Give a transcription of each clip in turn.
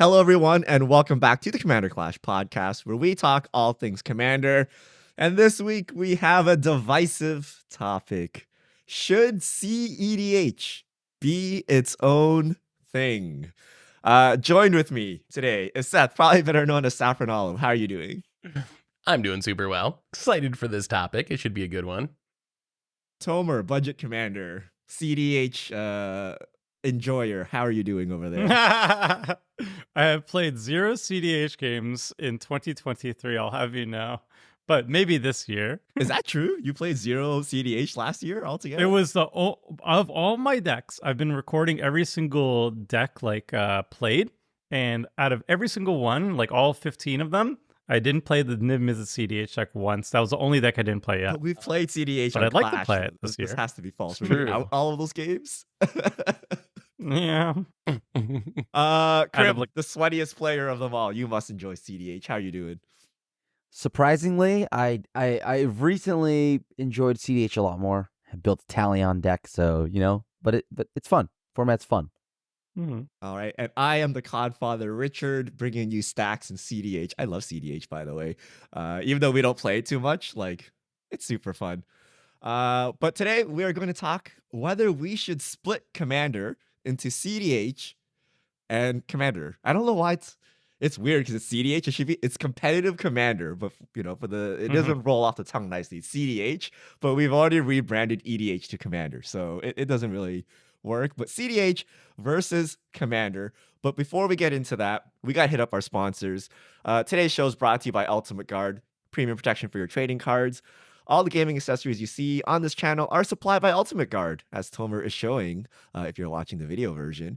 Hello, everyone, and welcome back to the Commander Clash podcast, where we talk all things Commander. And this week we have a divisive topic. Should cEDH be its own thing? Joined with me today is Seth, probably better known as Saffron Olive. How are you doing? I'm doing super well. Excited for this topic. It should be a good one. Tomer, Budget Commander, cEDH enjoyer. How are you doing over there? I have played 0 cEDH games in 2023, I'll have you know. But maybe this year. Is that true? You played 0 cEDH last year altogether? It was of all my decks, I've been recording every single deck played. And out of every single one, like all 15 of them, I didn't play the Niv Mizzet cEDH deck once. That was the only deck I didn't play yet. But we've played cEDH But on I'd like to Clash. play it this year. This has to be false. True. Were you out all of those games? Yeah. Krim, the sweatiest player of them all. You must enjoy cEDH. How are you doing? Surprisingly, I recently enjoyed cEDH a lot more. I built a Talion deck, so but it's fun. Format's fun. Mm-hmm. All right, and I am the Codfather Richard, bringing you stacks in cEDH. I love cEDH, by the way. Even though we don't play it too much, it's super fun. But today we are going to talk whether we should split Commander into cEDH and Commander. I don't know why it's weird because it's cEDH. It's competitive Commander, but it doesn't roll off the tongue nicely. It's cEDH, but we've already rebranded EDH to Commander, so it doesn't really work. But cEDH versus Commander. But before we get into that, we got to hit up our sponsors. Today's show is brought to you by Ultimate Guard, premium protection for your trading cards. All the gaming accessories you see on this channel are supplied by Ultimate Guard, as Tomer is showing if you're watching the video version.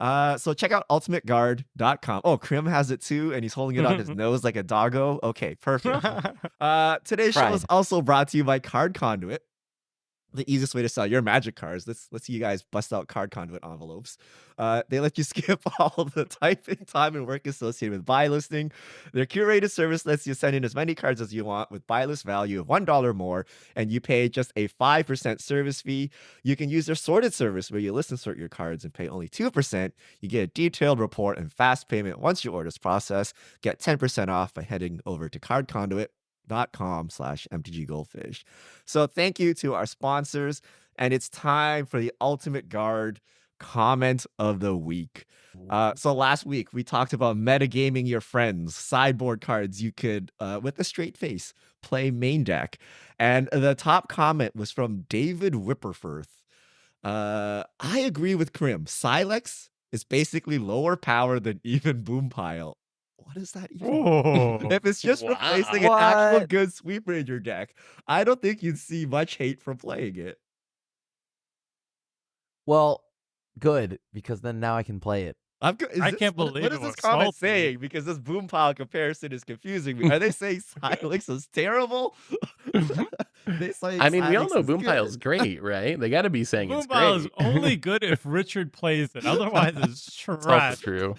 So check out ultimateguard.com. Oh, Krim has it too, and he's holding it on his nose like a doggo. Okay, perfect. Today's show is also brought to you by Card Conduit, the easiest way to sell your Magic cards. Let's see you guys bust out Card Conduit envelopes. They let you skip all the typing time and work associated with buy listing. Their curated service lets you send in as many cards as you want with buy list value of $1 more, and you pay just a 5% service fee. You can use their sorted service where you list and sort your cards and pay only 2%. You get a detailed report and fast payment once your order is processed. Get 10% off by heading over to cardconduit.com/mtggoldfish. So thank you to our sponsors, and it's time for the Ultimate Guard comment of the week. So last week we talked about metagaming your friends, sideboard cards you could, with a straight face, play main deck. And the top comment was from David Whipperforth. I agree with Krim. Silex is basically lower power than even Boompile. What is that even? If it's just replacing an actual good sweeper in your deck, I don't think you'd see much hate from playing it. Well, good, because then now I can play it. I can't believe what is this comment saying? Because this Boompile comparison is confusing me. Are they saying Silex is terrible? They say we all know Boompile's great, right? They got to be saying it's great. Boompile is only good if Richard plays it. Otherwise, it's trash. That's true.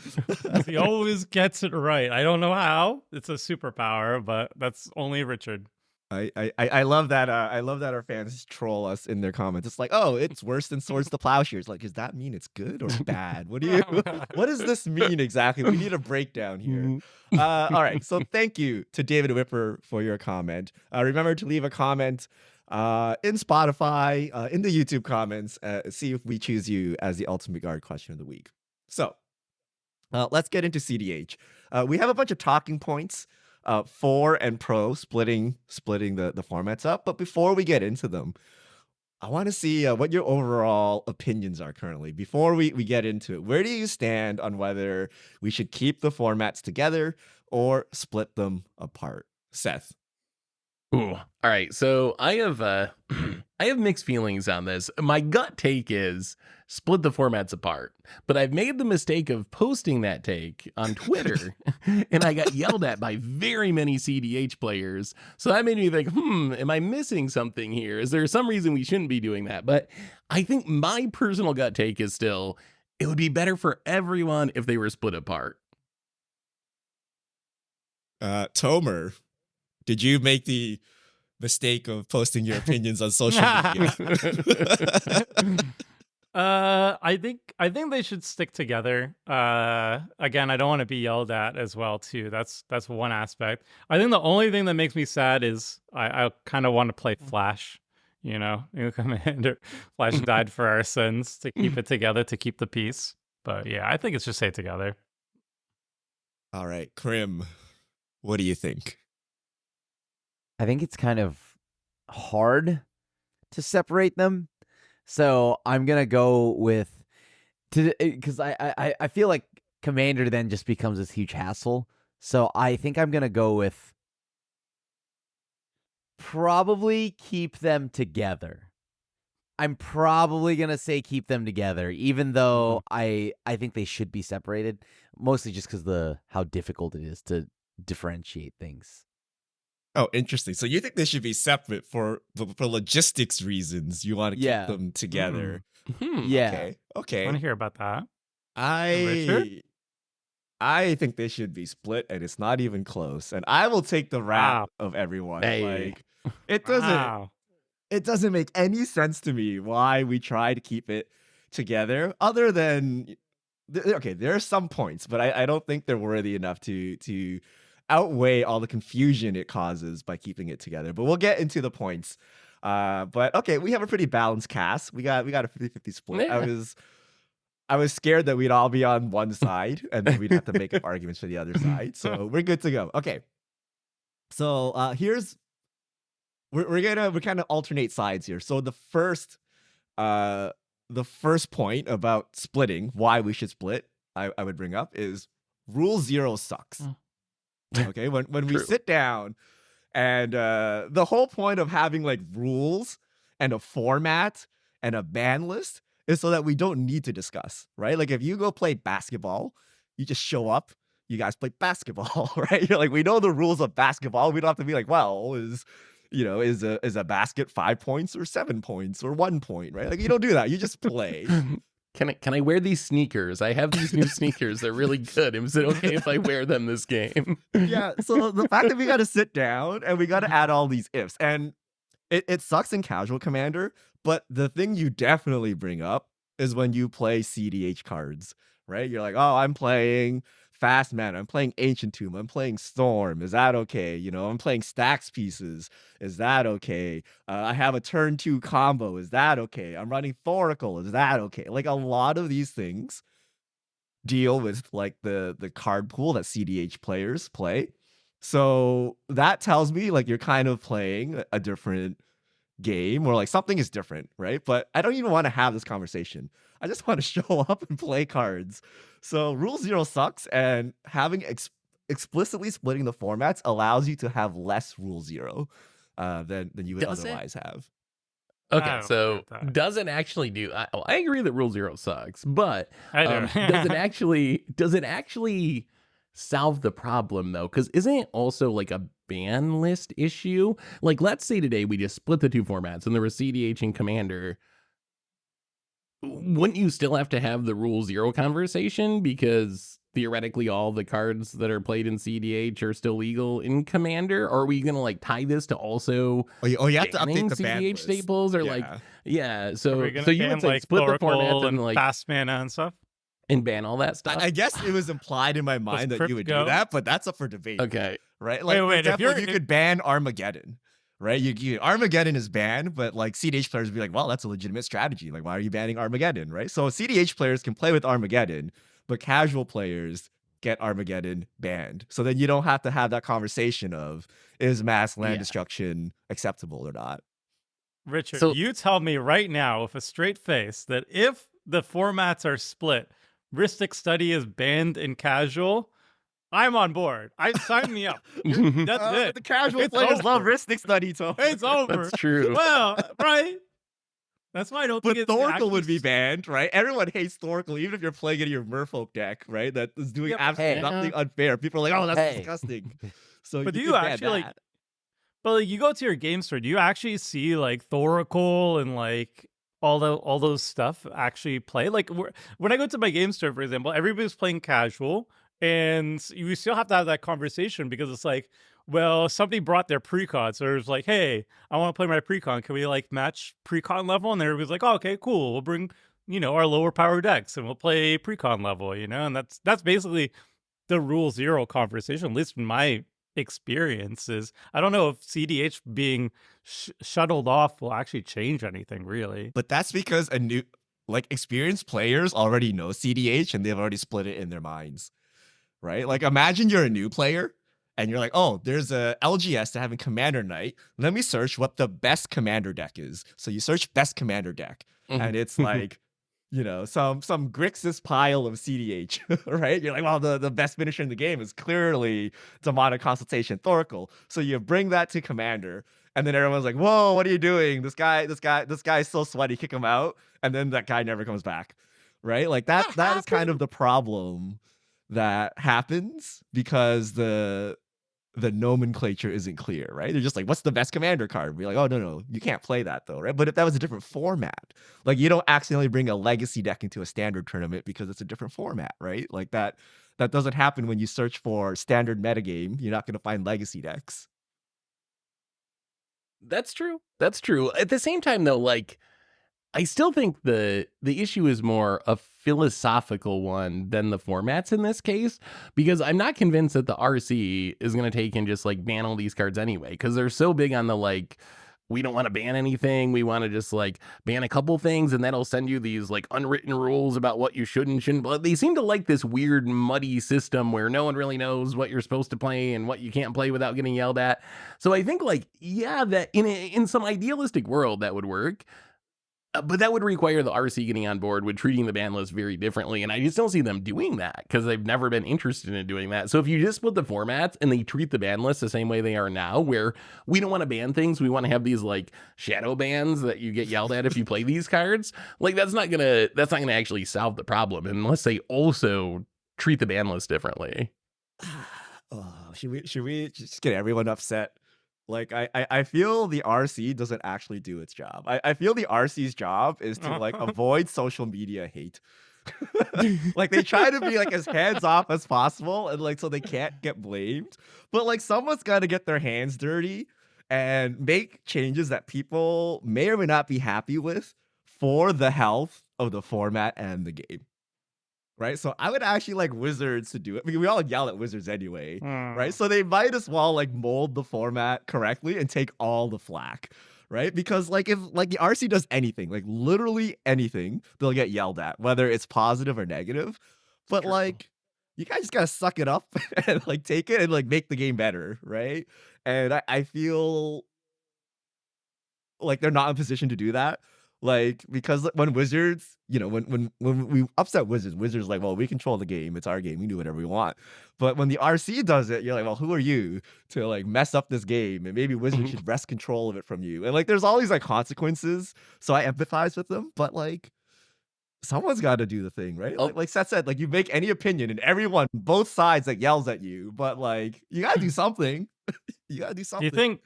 He always gets it right. I don't know how. It's a superpower, but that's only Richard. I love that. I love that our fans troll us in their comments. It's like, oh, it's worse than Swords to Plowshares. Like, does that mean it's good or bad? What does this mean exactly? We need a breakdown here. All right. So thank you to David Whipper for your comment. Remember to leave a comment in Spotify, in the YouTube comments. See if we choose you as the Ultimate Guard question of the week. So let's get into cEDH. We have a bunch of talking points for and pro splitting the formats up. But before we get into them, I want to see what your overall opinions are currently. Before we get into it, where do you stand on whether we should keep the formats together or split them apart? Seth. Ooh. All right. So I have I have mixed feelings on this. My gut take is split the formats apart. But I've made the mistake of posting that take on Twitter, and I got yelled at by very many cEDH players. So that made me think, am I missing something here? Is there some reason we shouldn't be doing that? But I think my personal gut take is still, it would be better for everyone if they were split apart. Tomer, did you make the mistake of posting your opinions on social media? I think they should stick together. Again, I don't want to be yelled at as well too. That's one aspect. I think the only thing that makes me sad is I kind of want to play Flash. Commander Flash died for our sins to keep it together, to keep the peace. But yeah, I think it's just stay together. All right, Krim, what do you think? I think it's kind of hard to separate them. So I'm gonna go with because I feel like Commander then just becomes this huge hassle. So I think I'm gonna go with probably keep them together. I'm probably gonna say keep them together, even though I think they should be separated, mostly just because how difficult it is to differentiate things. Oh, interesting. So you think they should be separate for logistics reasons? You want to keep them together? Yeah. Okay. I want to hear about that. I think they should be split, and it's not even close. And I will take the rap of everyone. Hey. Like it doesn't make any sense to me why we try to keep it together, other than okay, there are some points, but I don't think they're worthy enough to outweigh all the confusion it causes by keeping it together. But we'll get into the points. But okay, we have a pretty balanced cast. We got a 50-50 split. Yeah. I was scared that we'd all be on one side and then we'd have to make up arguments for the other side. So we're good to go. Okay. So we're kind of alternate sides here. So the first point about splitting, why we should split, I would bring up is rule 0 sucks. Okay, when we sit down and the whole point of having like rules and a format and a ban list is so that we don't need to discuss, right? Like if you go play basketball, you just show up, you guys play basketball, right? You're like, we know the rules of basketball. We don't have to be like, well, is a basket 5 points or 7 points or 1 point, right? Like you don't do that. You just play. Can I wear these sneakers? I have these new sneakers. They're really good. Is it okay if I wear them this game? Yeah. So the fact that we got to sit down and we got to add all these ifs, and it sucks in casual Commander, but the thing you definitely bring up is when you play cEDH cards, right? You're like, oh, I'm playing Fast Mana, I'm playing Ancient Tomb, I'm playing Storm. Is that okay? I'm playing Stacks Pieces. Is that okay? I have a turn 2 combo. Is that okay? I'm running Thoracle. Is that okay? Like a lot of these things deal with like the card pool that cEDH players play. So that tells me like you're kind of playing a different game, or like something is different, right? But I don't even want to have this conversation. I just want to show up and play cards. So rule 0 sucks, and having explicitly splitting the formats allows you to have less rule 0 than you would otherwise have. Okay, so doesn't actually do. I agree that rule 0 sucks, but does it actually solve the problem though? Because isn't it also like a ban list issue? Like, let's say today we just split the 2 formats and there was cEDH and Commander. Wouldn't you still have to have the rule 0 conversation, because theoretically all the cards that are played in cEDH are still legal in Commander? Or are we gonna like tie this to also you have to update the ban cEDH list. So you would say like split the Thoracle format and like Fast Mana and stuff, and ban all that stuff? I guess it was implied in my mind that you would do that, but that's up for debate. Okay. Right? Like, wait, for example, you could ban Armageddon, right? Armageddon is banned, but like cEDH players would be like, well, that's a legitimate strategy. Like, why are you banning Armageddon, right? So cEDH players can play with Armageddon, but casual players get Armageddon banned. So then you don't have to have that conversation of, is mass land destruction acceptable or not? Richard, you tell me right now with a straight face that if the formats are split, Ristic Study is banned in casual, I'm on board. Sign me up. That's it. The casual players love Ristic Study, so it's over. That's true. Well, right. That's why I don't think it's Thoracle would be banned, right? Everyone hates Thoracle, even if you're playing it in your Merfolk deck, right? That is doing absolutely nothing unfair. People are like, oh, that's disgusting. So, but do you actually like? But like, you go to your game store, do you actually see like Thoracle and like all those stuff actually play? Like when I go to my game store, for example, everybody's playing casual, and you still have to have that conversation, because it's like, well, somebody brought their precon, so it was like, hey, I want to play my precon. Can we like match precon level? And everybody's like, oh, okay, cool. We'll bring our lower power decks and we'll play precon level, and that's basically the rule zero conversation, at least in my experiences. I don't know if CDH being shuttled off will actually change anything, really. But that's because experienced players already know cEDH and they've already split it in their minds, right? Like, imagine you're a new player and you're like, oh, there's a LGS to having Commander Night. Let me search what the best Commander deck is. So you search best Commander deck, and it's like, some Grixis pile of cEDH, right? You're like, well, the best finisher in the game is clearly Demonic Consultation Thoracle. So you bring that to Commander, and then everyone's like, whoa, what are you doing? This guy's so sweaty, kick him out. And then that guy never comes back, right? Like that is kind of the problem that happens because the nomenclature isn't clear, right? They're just like, what's the best commander card? Be like, oh, no, you can't play that though, right? But if that was a different format, like you don't accidentally bring a legacy deck into a standard tournament because it's a different format, right? Like that doesn't happen when you search for standard metagame. You're not going to find legacy decks. That's true. That's true. At the same time, though, like, I still think the issue is more a philosophical one than the formats in this case, because I'm not convinced that the RC is going to take and just like ban all these cards anyway, because they're so big on the like, we don't want to ban anything. We want to just like ban a couple things and that'll send you these like unwritten rules about what you should and shouldn't. But they seem to like this weird muddy system where no one really knows what you're supposed to play and what you can't play without getting yelled at. So I think like, yeah, that in some idealistic world that would work. But that would require the RC getting on board with treating the ban list very differently. And I just don't see them doing that because they've never been interested in doing that. So if you just split the formats and they treat the ban list the same way they are now, where we don't want to ban things, we want to have these like shadow bans that you get yelled at if you play these cards, like that's not gonna actually solve the problem unless they also treat the ban list differently. Oh, should we just get everyone upset? Like I feel the RC doesn't actually do its job. I feel the RC's job is to like avoid social media hate. Like they try to be like as hands off as possible and like so they can't get blamed. But like someone's got to get their hands dirty and make changes that people may or may not be happy with for the health of the format and the game. Right, so I would actually like Wizards to do it because we all yell at Wizards anyway, right? So they might as well like mold the format correctly and take all the flack, right? Because like if like the RC does anything, like literally anything, they'll get yelled at, whether it's positive or negative. But True. like you guys just gotta suck it up and like take it and like make the game better, right? And I feel like they're not in position to do that. Like, because when Wizards, when we upset Wizards like, well, we control the game. It's our game. We do whatever we want. But when the RC does it, you're like, well, who are you to like mess up this game? And maybe Wizards should wrest control of it from you. And like, there's all these like consequences. So I empathize with them. But like, someone's got to do the thing, right? Oh. Like Seth said, like you make any opinion and everyone, both sides, like yells at you. But like, you gotta do something. You gotta do something.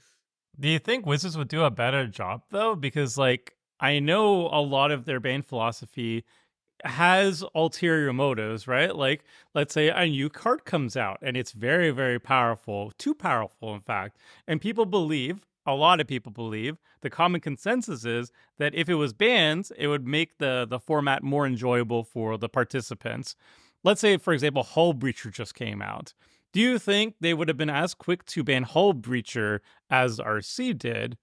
Do you think Wizards would do a better job though? Because like I know a lot of their ban philosophy has ulterior motives, right? Like let's say a new card comes out and it's very, very powerful, too powerful in fact. And a lot of people believe, the common consensus is that if it was banned, it would make the format more enjoyable for the participants. Let's say, for example, Hull Breacher just came out. Do you think they would have been as quick to ban Hull Breacher as RC did,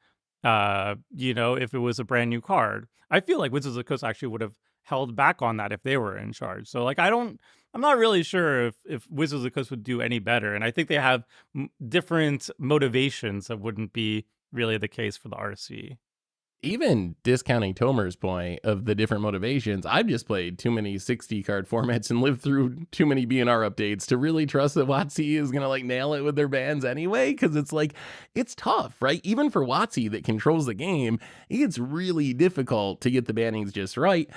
if it was a brand new card? I feel like Wizards of the Coast actually would have held back on that if they were in charge. So like, I'm not really sure if Wizards of the Coast would do any better. And I think they have different motivations that wouldn't be really the case for the RC. Even discounting Tomer's point of the different motivations, I've just played too many 60 card formats and lived through too many BNR updates to really trust that WotC is going to like nail it with their bans anyway. Cause it's like, it's tough, right? Even for WotC that controls the game, it's really difficult to get the bannings just right.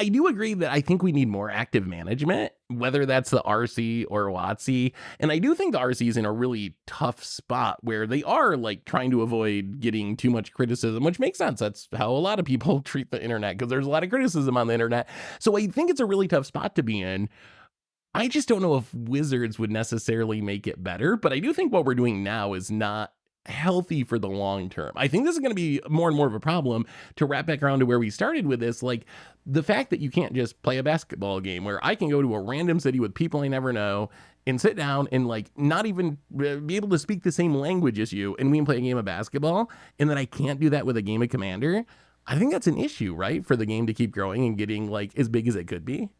I do agree that I think we need more active management, whether that's the RC or WotC. And I do think the RC is in a really tough spot where they are like trying to avoid getting too much criticism, which makes sense. That's how a lot of people treat the internet because there's a lot of criticism on the internet. So I think it's a really tough spot to be in. I just don't know if Wizards would necessarily make it better, but I do think what we're doing now is not healthy for the long term. I think this is going to be more and more of a problem. To wrap back around to where we started with this, like the fact that you can't just play a basketball game where I can go to a random city with people I never know and sit down and like not even be able to speak the same language as you, and we can play a game of basketball, and then I can't do that with a game of Commander. I think that's an issue, right? For the game to keep growing and getting like as big as it could be.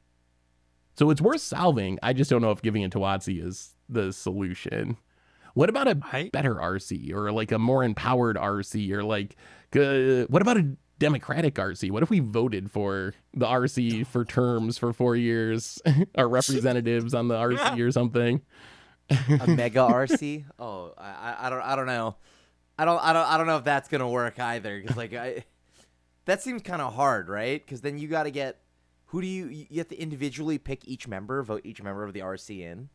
So it's worth solving. I just don't know if giving it to WotC is the solution. What about a better RC or like a more empowered RC or like, what about a democratic RC? What if we voted for the RC for terms for 4 years, our representatives on the RC or something? A mega RC? Oh, I don't know. I don't know if that's gonna work either. Because like that seems kind of hard, right? Because then you got to get you have to individually pick each member, vote each member of the RC in.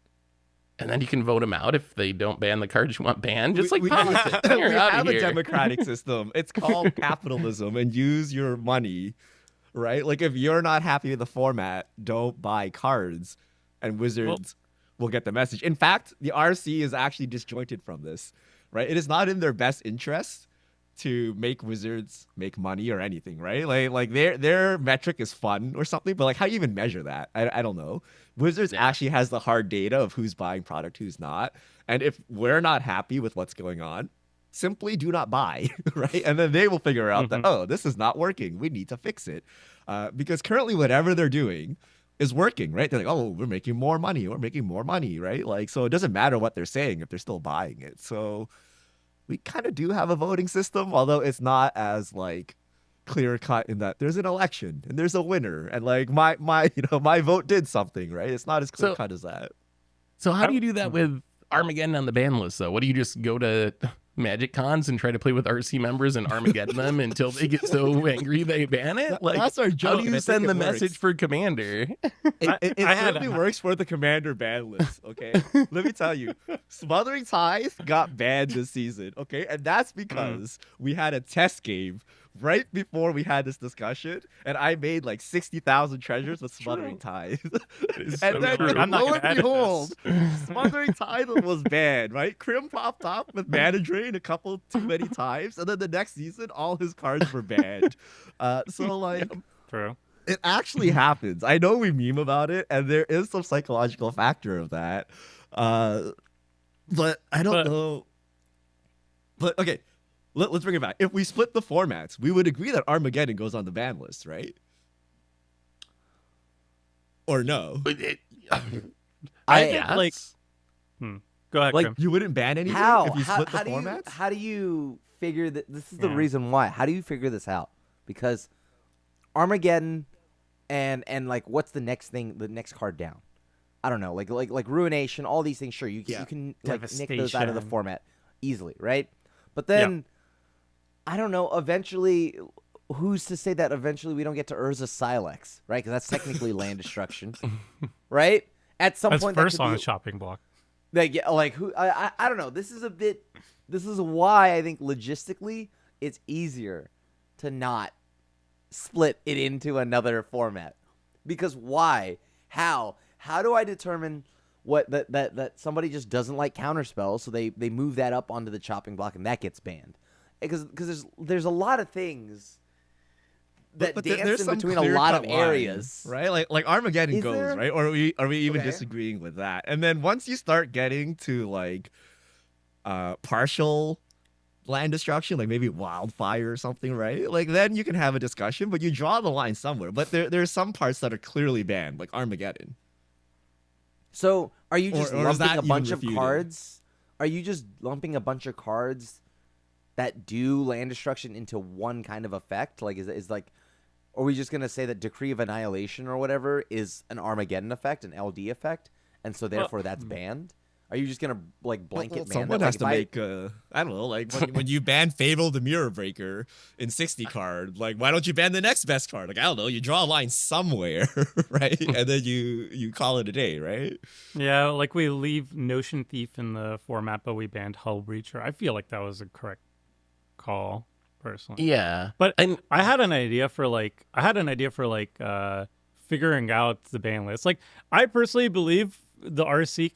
And then you can vote them out if they don't ban the cards you want banned, just like we politics. we You're outta have a here. democratic system. It's called capitalism, and use your money, right? Like if you're not happy with the format, don't buy cards, and Wizards will get the message. In fact, the RC is actually disjointed from this, right? It is not in their best interest to make Wizards make money or anything, right? Like their metric is fun or something, but like how do you even measure that? I don't know. Wizards actually has the hard data of who's buying product, who's not. And if we're not happy with what's going on, simply do not buy, right? And then they will figure out that, oh, this is not working. We need to fix it. Because currently whatever they're doing is working, right? They're like, oh, we're making more money. We're making more money, right? Like, so it doesn't matter what they're saying if they're still buying it. So we kind of do have a voting system, although it's not as like clear cut in that there's an election and there's a winner and like my my vote did something, right? It's not as clear cut as that. So how do you do that with Armageddon on the ban list though? What do you just go to Magic Cons and try to play with RC members and Armageddon them until they get so angry they ban it? Like, that's our joke. How do you send the message for Commander? It certainly works for the Commander ban list, okay? Let me tell you, Smothering Tithe got banned this season, okay? And that's because we had a test game right before we had this discussion, and I made like 60,000 treasures with Smothering Tithe. And so then true. I'm not lo gonna and edit behold, Smothering Tithe was banned, right? Crim popped up with Mana Drain a couple too many times, and then the next season, all his cards were banned. So like... True. It actually happens. I know we meme about it, and there is some psychological factor of that. But I don't know. But okay, let's bring it back. If we split the formats, we would agree that Armageddon goes on the ban list, right? Or no? I like. Go ahead, Like, Krim. You wouldn't ban anything How? if you split the How do you formats? how do you figure that? This is the Yeah. reason why. How do you figure this out? Because Armageddon and like what's the next thing? The next card down? I don't know. Like Ruination. All these things. Sure, you can like nick those out of the Devastation. format easily, right? But then I don't know. Eventually, who's to say that eventually we don't get to Urza Silex, right? Because that's technically land destruction, right? At some That's point, first that on could the be, chopping block. like who? I don't know. This is why I think logistically it's easier to not split it into another format. Because why? How do I determine what that somebody just doesn't like counterspells, so they move that up onto the chopping block and that gets banned? Because there's a lot of things that But dance there's in some between a lot of clear-cut line, areas, right? Like Armageddon Is goes, there? right? Or are we even Okay. disagreeing with that? And then once you start getting to like partial land destruction, like maybe wildfire or something, right? Like then you can have a discussion, but you draw the line somewhere. But there's some parts that are clearly banned, like Armageddon. So are you just or is that lumping a even bunch of refuted? cards? Are you just lumping a bunch of cards that do land destruction into one kind of effect? Like is like, are we just gonna say that Decree of Annihilation or whatever is an Armageddon effect, an LD effect, and so therefore that's banned? Are you just gonna like blanket ban Someone that? has Like, to make I don't know, like when you ban Fable the Mirror Breaker in 60 card, like why don't you ban the next best card? Like I don't know, you draw a line somewhere, right? And then you call it a day, right? Yeah, like we leave Notion Thief in the format, but we banned Hull Breacher. I feel like that was a correct call, personally. Yeah. But And I had an idea for figuring out the ban list. Like I personally believe the RC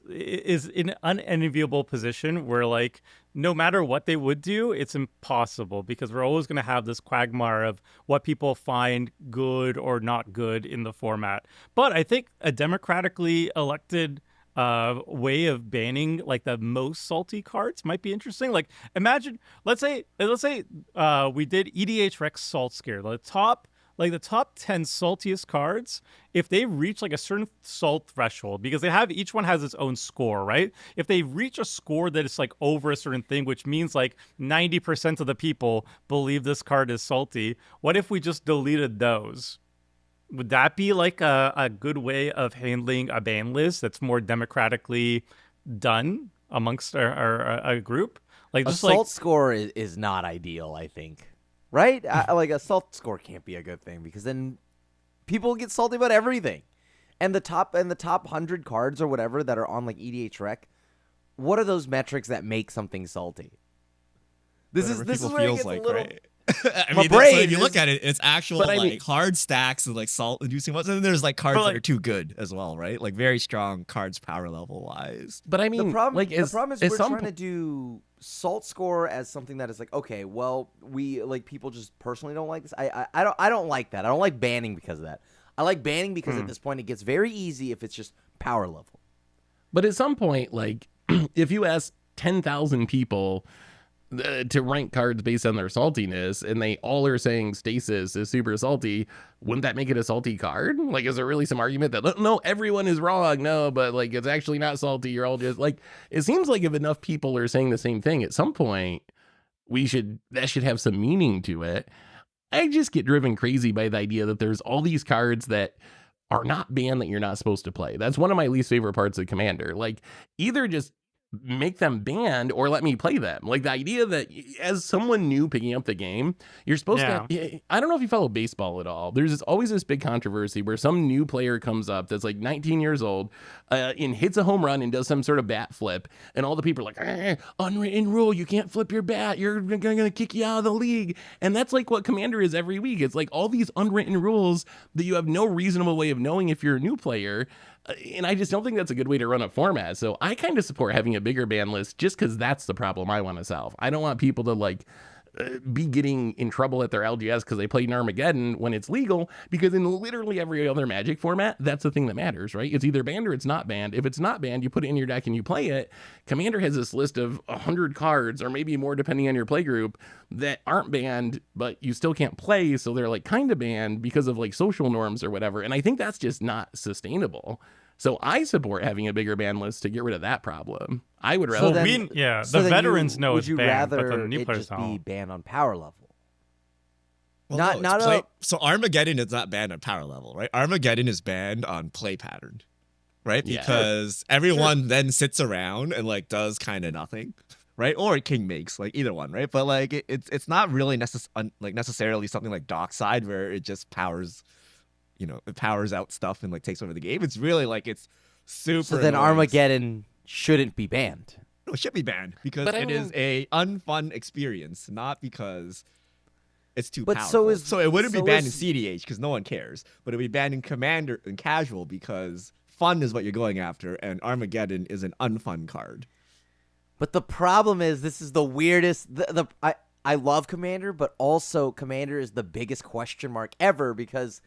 is in an unenviable position where like no matter what they would do, it's impossible because we're always going to have this quagmire of what people find good or not good in the format. But I think a democratically elected way of banning like the most salty cards might be interesting. Like imagine, let's say we did EDH Rex Salt Scare, the top 10 saltiest cards, if they reach like a certain salt threshold, because each one has its own score, right? If they reach a score that is like over a certain thing, which means like 90% of the people believe this card is salty, what if we just deleted those? Would that be like a good way of handling a ban list that's more democratically done amongst our group? Like A just salt score is not ideal, I think. Right? Like a salt score can't be a good thing because then people get salty about everything. And the top 100 cards or whatever that are on like EDH Rec, what are those metrics that make something salty? This is where it gets a little right? I My mean, so brain if you look is- at it, it's actual But I like mean- hard stacks and like salt inducing ones, and then there's like cards like- that are too good as well, right? Like very strong cards power level wise. But I mean, the problem like, is we're some trying to do salt score as something that is like, okay, well, we like people just personally don't like this. I don't like that. I don't like banning because of that. I like banning because at this point it gets very easy if it's just power level. But at some point, like, if you ask 10,000 people to rank cards based on their saltiness, and they all are saying Stasis is super salty, wouldn't that make it a salty card? Like, is there really some argument that, no, everyone is wrong? No, but like, it's actually not salty. You're all just like, it seems like if enough people are saying the same thing, at some point, that should have some meaning to it. I just get driven crazy by the idea that there's all these cards that are not banned that you're not supposed to play. That's one of my least favorite parts of Commander. Like, either just make them banned or let me play them. Like the idea that as someone new picking up the game, you're supposed to, I don't know if you follow baseball at all. There's always this big controversy where some new player comes up that's like 19 years old and hits a home run and does some sort of bat flip. And all the people are like, unwritten rule, you can't flip your bat. You're going to kick you out of the league. And that's like what Commander is every week. It's like all these unwritten rules that you have no reasonable way of knowing if you're a new player. And I just don't think that's a good way to run a format. So I kind of support having a bigger ban list just because that's the problem I want to solve. I don't want people to like be getting in trouble at their LGS because they played in Armageddon when it's legal, because in literally every other Magic format, that's the thing that matters, right? It's either banned or it's not banned. If it's not banned, you put it in your deck and you play it. Commander has this list of 100 cards, or maybe more depending on your play group, that aren't banned, but you still can't play, so they're like kind of banned because of like social norms or whatever. And I think that's just not sustainable. So I support having a bigger ban list to get rid of that problem. I would rather. So the veterans know it's banned, but the new players just be don't. banned on power level? Well, Not no, so Armageddon is not banned on power level, right? Armageddon is banned on play pattern, right? Yeah. Because everyone then sits around and like does kind of nothing, right? Or king makes, like either one, right? But like it's not really necessarily something like Dockside where it just powers, it powers out stuff and like takes over the game. It's really like it's super. So then annoying. Armageddon shouldn't be banned. No, it should be banned because But I it is mean- a unfun experience, not because it's too But powerful. so it wouldn't be so banned is- in CDH because no one cares, but it would be banned in Commander and Casual because fun is what you're going after, and Armageddon is an unfun card. But the problem is, this is the weirdest. I love Commander, but also Commander is the biggest question mark ever because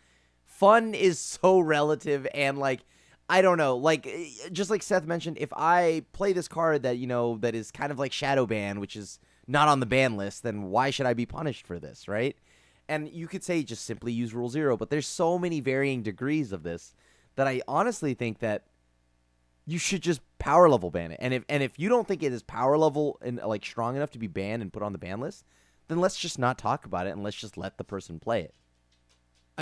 fun is so relative, and like I don't know, like just like Seth mentioned, if I play this card that that is kind of like Shadow Ban, which is not on the ban list, then why should I be punished for this, right? And you could say just simply use Rule 0, but there's so many varying degrees of this that I honestly think that you should just power level ban it. And if you don't think it is power level and like strong enough to be banned and put on the ban list, then let's just not talk about it and let's just let the person play it.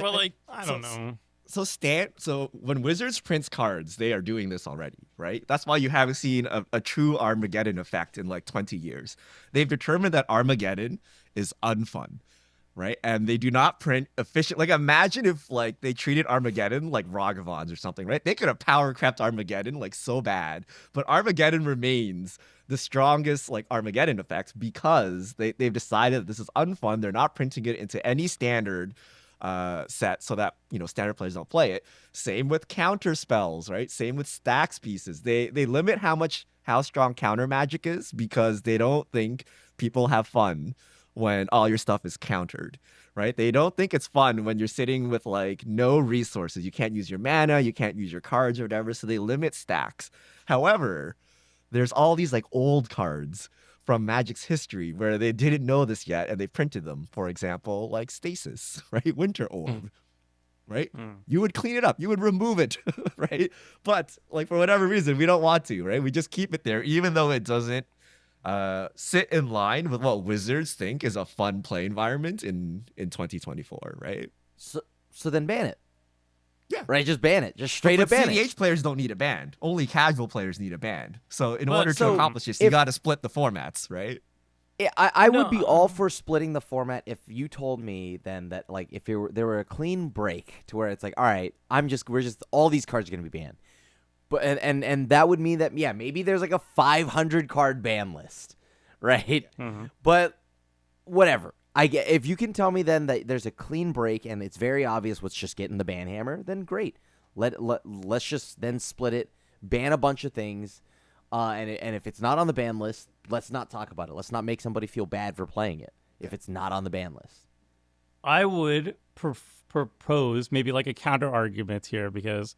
Well, like I don't know. So when Wizards prints cards, they are doing this already, right? That's why you haven't seen a true Armageddon effect in like 20 years. They've determined that Armageddon is unfun, right? And they do not print efficient. Like imagine if like they treated Armageddon like Ragavons or something, right? They could have power crept Armageddon like so bad, but Armageddon remains the strongest like Armageddon effect because they've decided that this is unfun. They're not printing it into any standard. set so that standard players don't play it. Same with counter spells, right? Same with stacks pieces. They limit how strong counter magic is because they don't think people have fun when all your stuff is countered, right? They don't think it's fun when you're sitting with like no resources. You can't use your mana, you can't use your cards or whatever, so they limit stacks. However, there's all these like old cards from Magic's history where they didn't know this yet and they printed them. For example, like Stasis, right? Winter Orb, right? You would clean it up, you would remove it, right? But like for whatever reason, we don't want to, right? We just keep it there, even though it doesn't sit in line with what Wizards think is a fun play environment in 2024, right? So then ban it. Yeah. Right, just ban it. Just straight up ban it. CEDH players don't need a ban. Only casual players need a ban. So in order to accomplish this, you got to split the formats, right? I would be all for splitting the format if you told me then that like if there were a clean break to where it's like, all right, we're just all these cards are gonna be banned. But and that would mean that maybe there's like a 500 card ban list, right? But whatever. I get if you can tell me then that there's a clean break and it's very obvious what's just getting the ban hammer, then great. Let's just then split it, ban a bunch of things, and if it's not on the ban list, let's not talk about it. Let's not make somebody feel bad for playing it if it's not on the ban list. I would propose maybe like a counter argument here because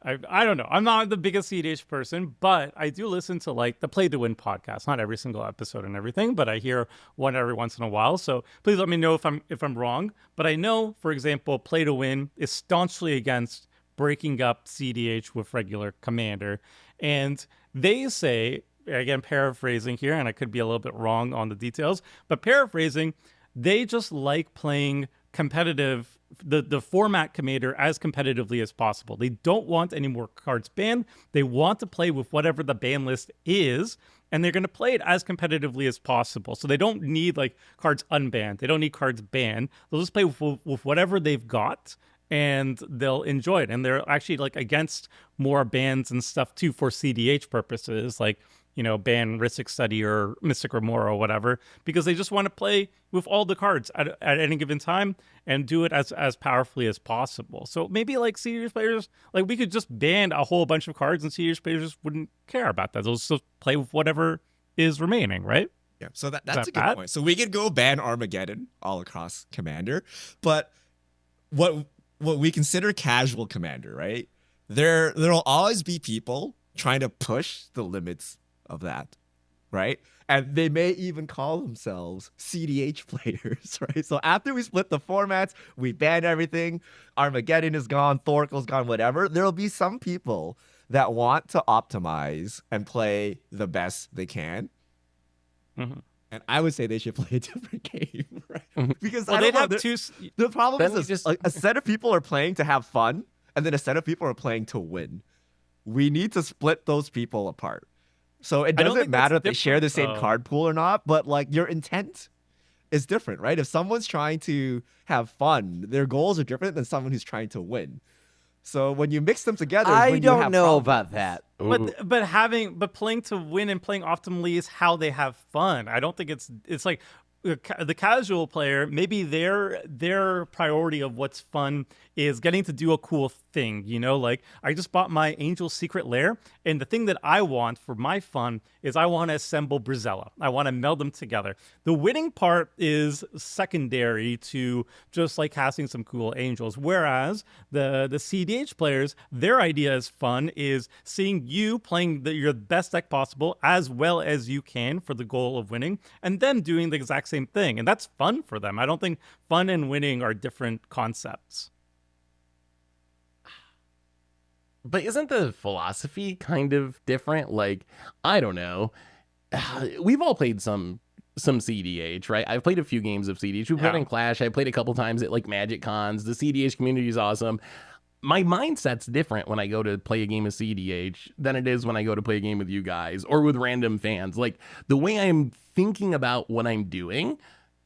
I don't know. I'm not the biggest CEDH person, but I do listen to like the Play to Win podcast. Not every single episode and everything, but I hear one every once in a while. So please let me know if I'm wrong. But I know, for example, Play to Win is staunchly against breaking up cEDH with regular Commander, and they say, again paraphrasing here, and I could be a little bit wrong on the details, but paraphrasing, they just like playing competitive. The format Commander as competitively as possible. They don't want any more cards banned. They want to play with whatever the ban list is, and they're going to play it as competitively as possible. So they don't need like cards unbanned. They don't need cards banned. They'll just play with whatever they've got, and they'll enjoy it. And they're actually like against more bans and stuff too for cEDH purposes, like ban Rhystic Study or Mystic Remora or whatever, because they just want to play with all the cards at any given time and do it as powerfully as possible. So maybe like CEDH players, like we could just ban a whole bunch of cards and CEDH players just wouldn't care about that. They'll just play with whatever is remaining, right? Yeah, so that's a good point. So we could go ban Armageddon all across Commander, but what we consider casual Commander, right? There'll always be people trying to push the limits of that, right? And they may even call themselves cEDH players, right? So after we split the formats, we ban everything, Armageddon is gone, Thorkel's gone, whatever, there'll be some people that want to optimize and play the best they can. And I would say they should play a different game, right? Because the problem is this, like, a set of people are playing to have fun, and then a set of people are playing to win. We need to split those people apart. So it doesn't matter if they share the same card pool or not, but like your intent is different, right? If someone's trying to have fun, their goals are different than someone who's trying to win. So when you mix them together, I don't know about that. But playing to win and playing optimally is how they have fun. I don't think it's like the casual player, maybe their priority of what's fun is getting to do a cool thing, like I just bought my Angel Secret Lair, and the thing that I want for my fun is I want to assemble Brizella. I want to meld them together. The winning part is secondary to just like casting some cool angels, whereas the cEDH players, their idea is fun is seeing you playing your best deck possible as well as you can for the goal of winning, and then doing the exact same thing, and that's fun for them. I don't think fun and winning are different concepts. But isn't the philosophy kind of different? Like, I don't know. We've all played some cEDH, right? I've played a few games of cEDH. We played in Clash. I played a couple times at like Magic Cons. The cEDH community is awesome. My mindset's different when I go to play a game of cEDH than it is when I go to play a game with you guys or with random fans. Like, the way I'm thinking about what I'm doing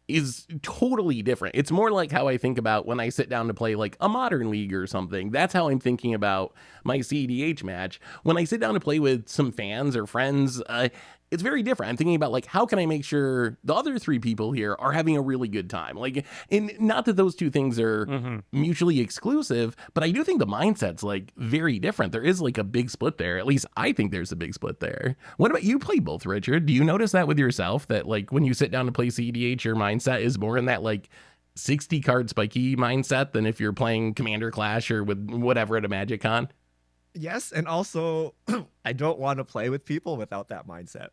is totally different. It's more like how I think about when I sit down to play like a Modern League or something. That's how I'm thinking about my cEDH match. When I sit down to play with some fans or friends, it's very different. I'm thinking about like, how can I make sure the other 3 people here are having a really good time? Like, and not that those 2 things are mutually exclusive, but I do think the mindset's like very different. There is like a big split there. At least I think there's a big split there. What about you? Play both, Richard? Do you notice that with yourself, that like when you sit down to play cEDH, your mindset is more in that like 60 card spiky mindset than if you're playing Commander Clash or with whatever at a Magic Con? Yes, and also I don't want to play with people without that mindset.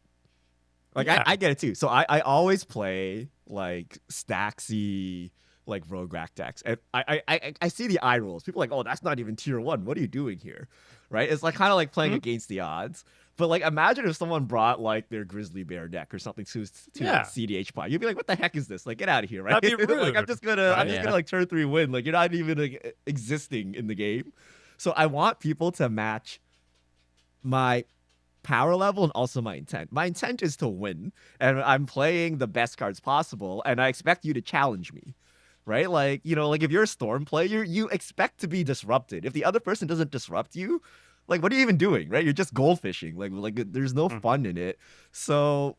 Like Yeah. I get it too. So I always play like Staxy, like Rogue Rack decks. And I see the eye rolls. People are like, oh, that's not even tier 1. What are you doing here? Right? It's like kind of like playing against the odds. But like imagine if someone brought like their Grizzly Bear deck or something to Yeah. cEDH pod. You'd be like, what the heck is this? Like get out of here, right? That'd be Like I'm rude, just gonna right? like turn 3 win. Like you're not even like, existing in the game. So I want people to match my power level and also my intent. My intent is to win, and I'm playing the best cards possible, and I expect you to challenge me, right? Like, you know, like if you're a Storm player, you expect to be disrupted. If the other person doesn't disrupt you, like what are you even doing, right? You're just goldfishing. Like there's no fun in it. So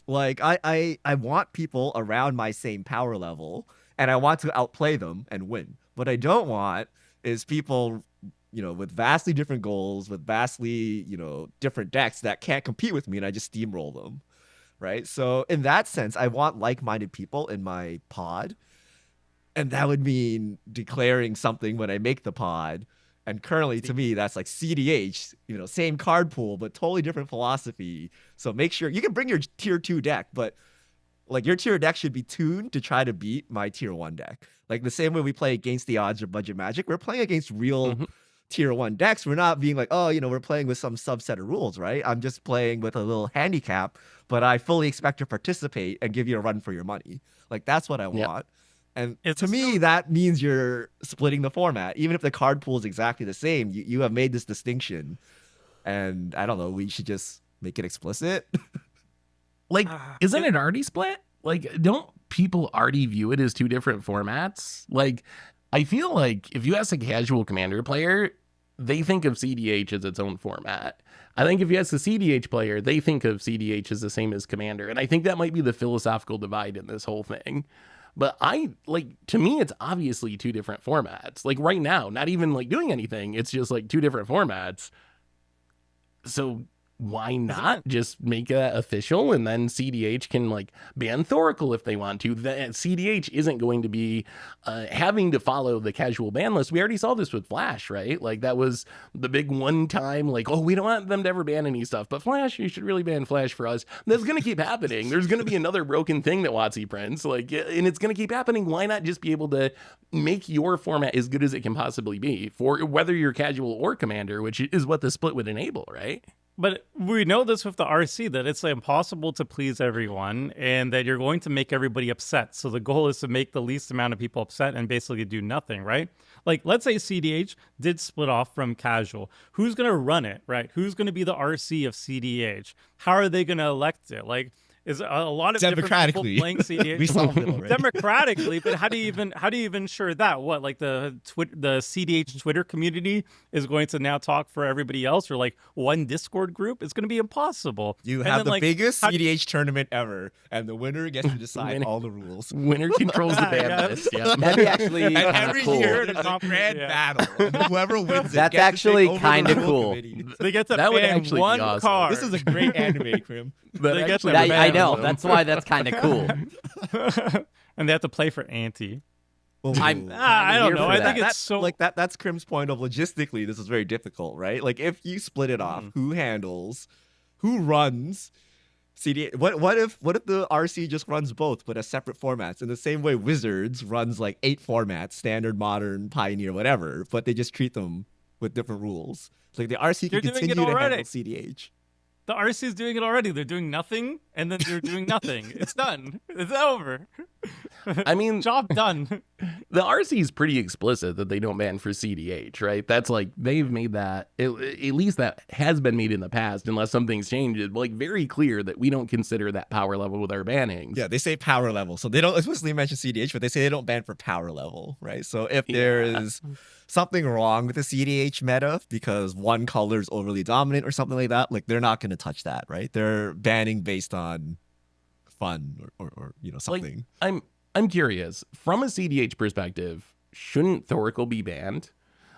like I want people around my same power level, and I want to outplay them and win. What I don't want is people, you know, with vastly different goals, with vastly, you know, different decks that can't compete with me, and I just steamroll them, right? So in that sense, I want like-minded people in my pod, and that would mean declaring something when I make the pod. And currently, to me, that's like cEDH, you know, same card pool, but totally different philosophy. So make sure you can bring your tier 2 deck, but like your tier deck should be tuned to try to beat my tier 1 deck. Like the same way we play against the odds or budget magic, we're playing against real tier 1 decks. We're not being like, oh, you know, we're playing with some subset of rules, right? I'm just playing with a little handicap, but I fully expect to participate and give you a run for your money. Like that's what I want. And It's to me, that means you're splitting the format. Even if the card pool is exactly the same, you have made this distinction. And I don't know, we should just make it explicit. Like, isn't it already split? Like, don't people already view it as 2 different formats? Like, I feel like if you ask a casual Commander player, they think of cEDH as its own format. I think if you ask a cEDH player, they think of cEDH as the same as Commander. And I think that might be the philosophical divide in this whole thing. But to me, it's obviously 2 different formats. Like right now, not even like doing anything. It's just like 2 different formats. So why not just make that official, and then cEDH can like ban Thoracle if they want to. That cEDH isn't going to be having to follow the casual ban list. We already saw this with Flash, right? Like that was the big one time, like, oh, we don't want them to ever ban any stuff, but Flash, you should really ban Flash for us. That's going to keep happening. There's going to be another broken thing that WotC prints, like, and it's going to keep happening. Why not just be able to make your format as good as it can possibly be for whether you're casual or Commander, which is what the split would enable, right? But we know this with the RC, that it's impossible to please everyone and that you're going to make everybody upset. So the goal is to make the least amount of people upset and basically do nothing, right? Like, let's say cEDH did split off from casual. Who's going to run it, right? Who's going to be the RC of cEDH? How are they going to elect it? Like, is a lot of different people playing cEDH? We solved it already. Democratically, but how do you even ensure that? What, like the cEDH Twitter community is going to now talk for everybody else, or like one Discord group? It's going to be impossible. You And have then, the like, biggest cEDH tournament ever, and the winner gets to decide Winner. all the rules. Winner controls the ban Yeah. list. Yeah. That'd be actually And kinda every cool. year To there's a compliment- grand yeah. battle, and whoever wins it That's gets actually to take over the kinda rule cool. committee. They get to That would ban actually be one awesome. card. This is a great anime, Krim. That They get actually to would be ban I know. awesome. That's why that's kind of cool. And they have to play for Ante. I'm- I don't here know. for I that. think it's That's so. like that's Krim's point of logistically this is very difficult, right? Like if you split it off, who handles, who runs CD? What if the RC just runs both but as separate formats? In the same way Wizards runs like 8 formats, standard, modern, pioneer, whatever, but they just treat them with different rules. It's like the RC They're can doing it continue to already. handle CDH. The RC is doing it already. They're doing nothing, and then they're doing nothing. It's done. It's over. I mean, Job done. the RC is pretty explicit that they don't ban for cEDH, right? That's like, they've made that, at least that has been made in the past, unless something's changed. It's like very clear that we don't consider that power level with our bannings. Yeah, they say power level. So they don't explicitly mention CDH, but they say they don't ban for power level, right? So if there is something wrong with the CDH meta because one color is overly dominant or something like that, like they're not going to touch that, right? They're banning based on fun or Like, something. I'm curious, from a CDH perspective, shouldn't Thoracle be banned?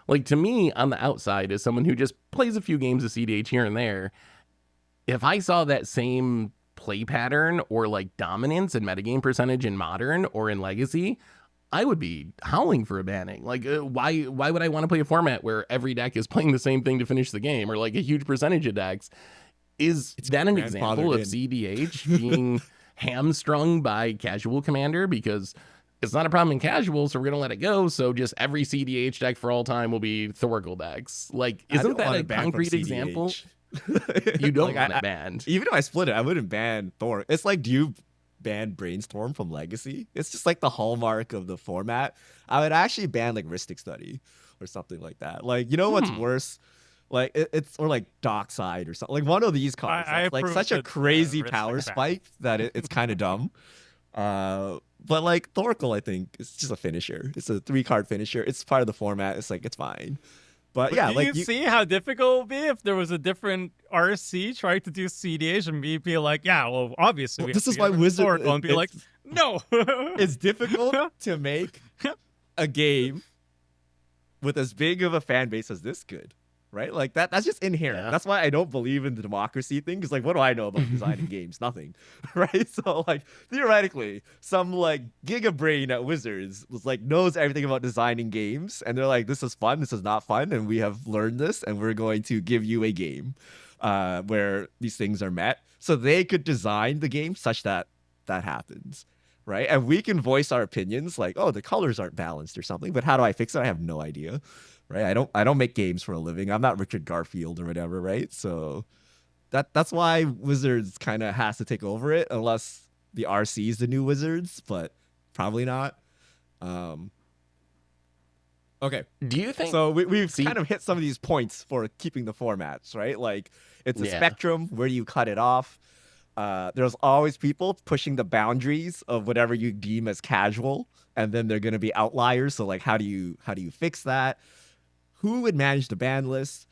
Like, to me, on the outside, as someone who just plays a few games of CDH here and there, if I saw that same play pattern or like dominance and metagame percentage in Modern or in Legacy, I would be howling for a banning. Like, why would I want to play a format where every deck is playing the same thing to finish the game, or like a huge percentage of decks? Is that an example of CDH being hamstrung by casual commander? Because it's not a problem in casual, so we're gonna let it go. So just every CDH deck for all time will be Thoracle decks. Like, isn't that a concrete example? You don't want it banned. Even if I split it, I wouldn't ban Thor. It's like, do you ban Brainstorm from Legacy? It's just like the hallmark of the format. I would actually ban like Rhystic Study or something like that. Like, you know what's worse? Like it's or like Dockside or something. Like one of these cards. That's like such a crazy power spike that it's kind of dumb. But like Thoracle, I think it's just a finisher. It's a 3-card finisher. It's part of the format. It's like it's fine. But yeah, like you see how difficult it would be if there was a different RC trying to do CDH and me be like, yeah, well, obviously we this have is to why get Wizard Thoracle and be like, no. It's difficult to make a game with as big of a fan base as this good, right? Like that's just inherent. Yeah. That's why I don't believe in the democracy thing. Because like, what do I know about designing games? Nothing, right? So like theoretically, some like giga brain at Wizards was like knows everything about designing games, and they're like, this is fun, this is not fun, and we have learned this, and we're going to give you a game where these things are met, so they could design the game such that that happens. Right. And we can voice our opinions like, oh, the colors aren't balanced or something. But how do I fix it? I have no idea. Right. I don't make games for a living. I'm not Richard Garfield or whatever. Right. So that's why Wizards kind of has to take over it, unless the RC is the new Wizards, but probably not. Okay. Do you think So we've kind of hit some of these points for keeping the formats, right? Like it's a spectrum. Where do you cut it off? There's always people pushing the boundaries of whatever you deem as casual, and then they're going to be outliers. So like, how do you fix that? Who would manage the ban list?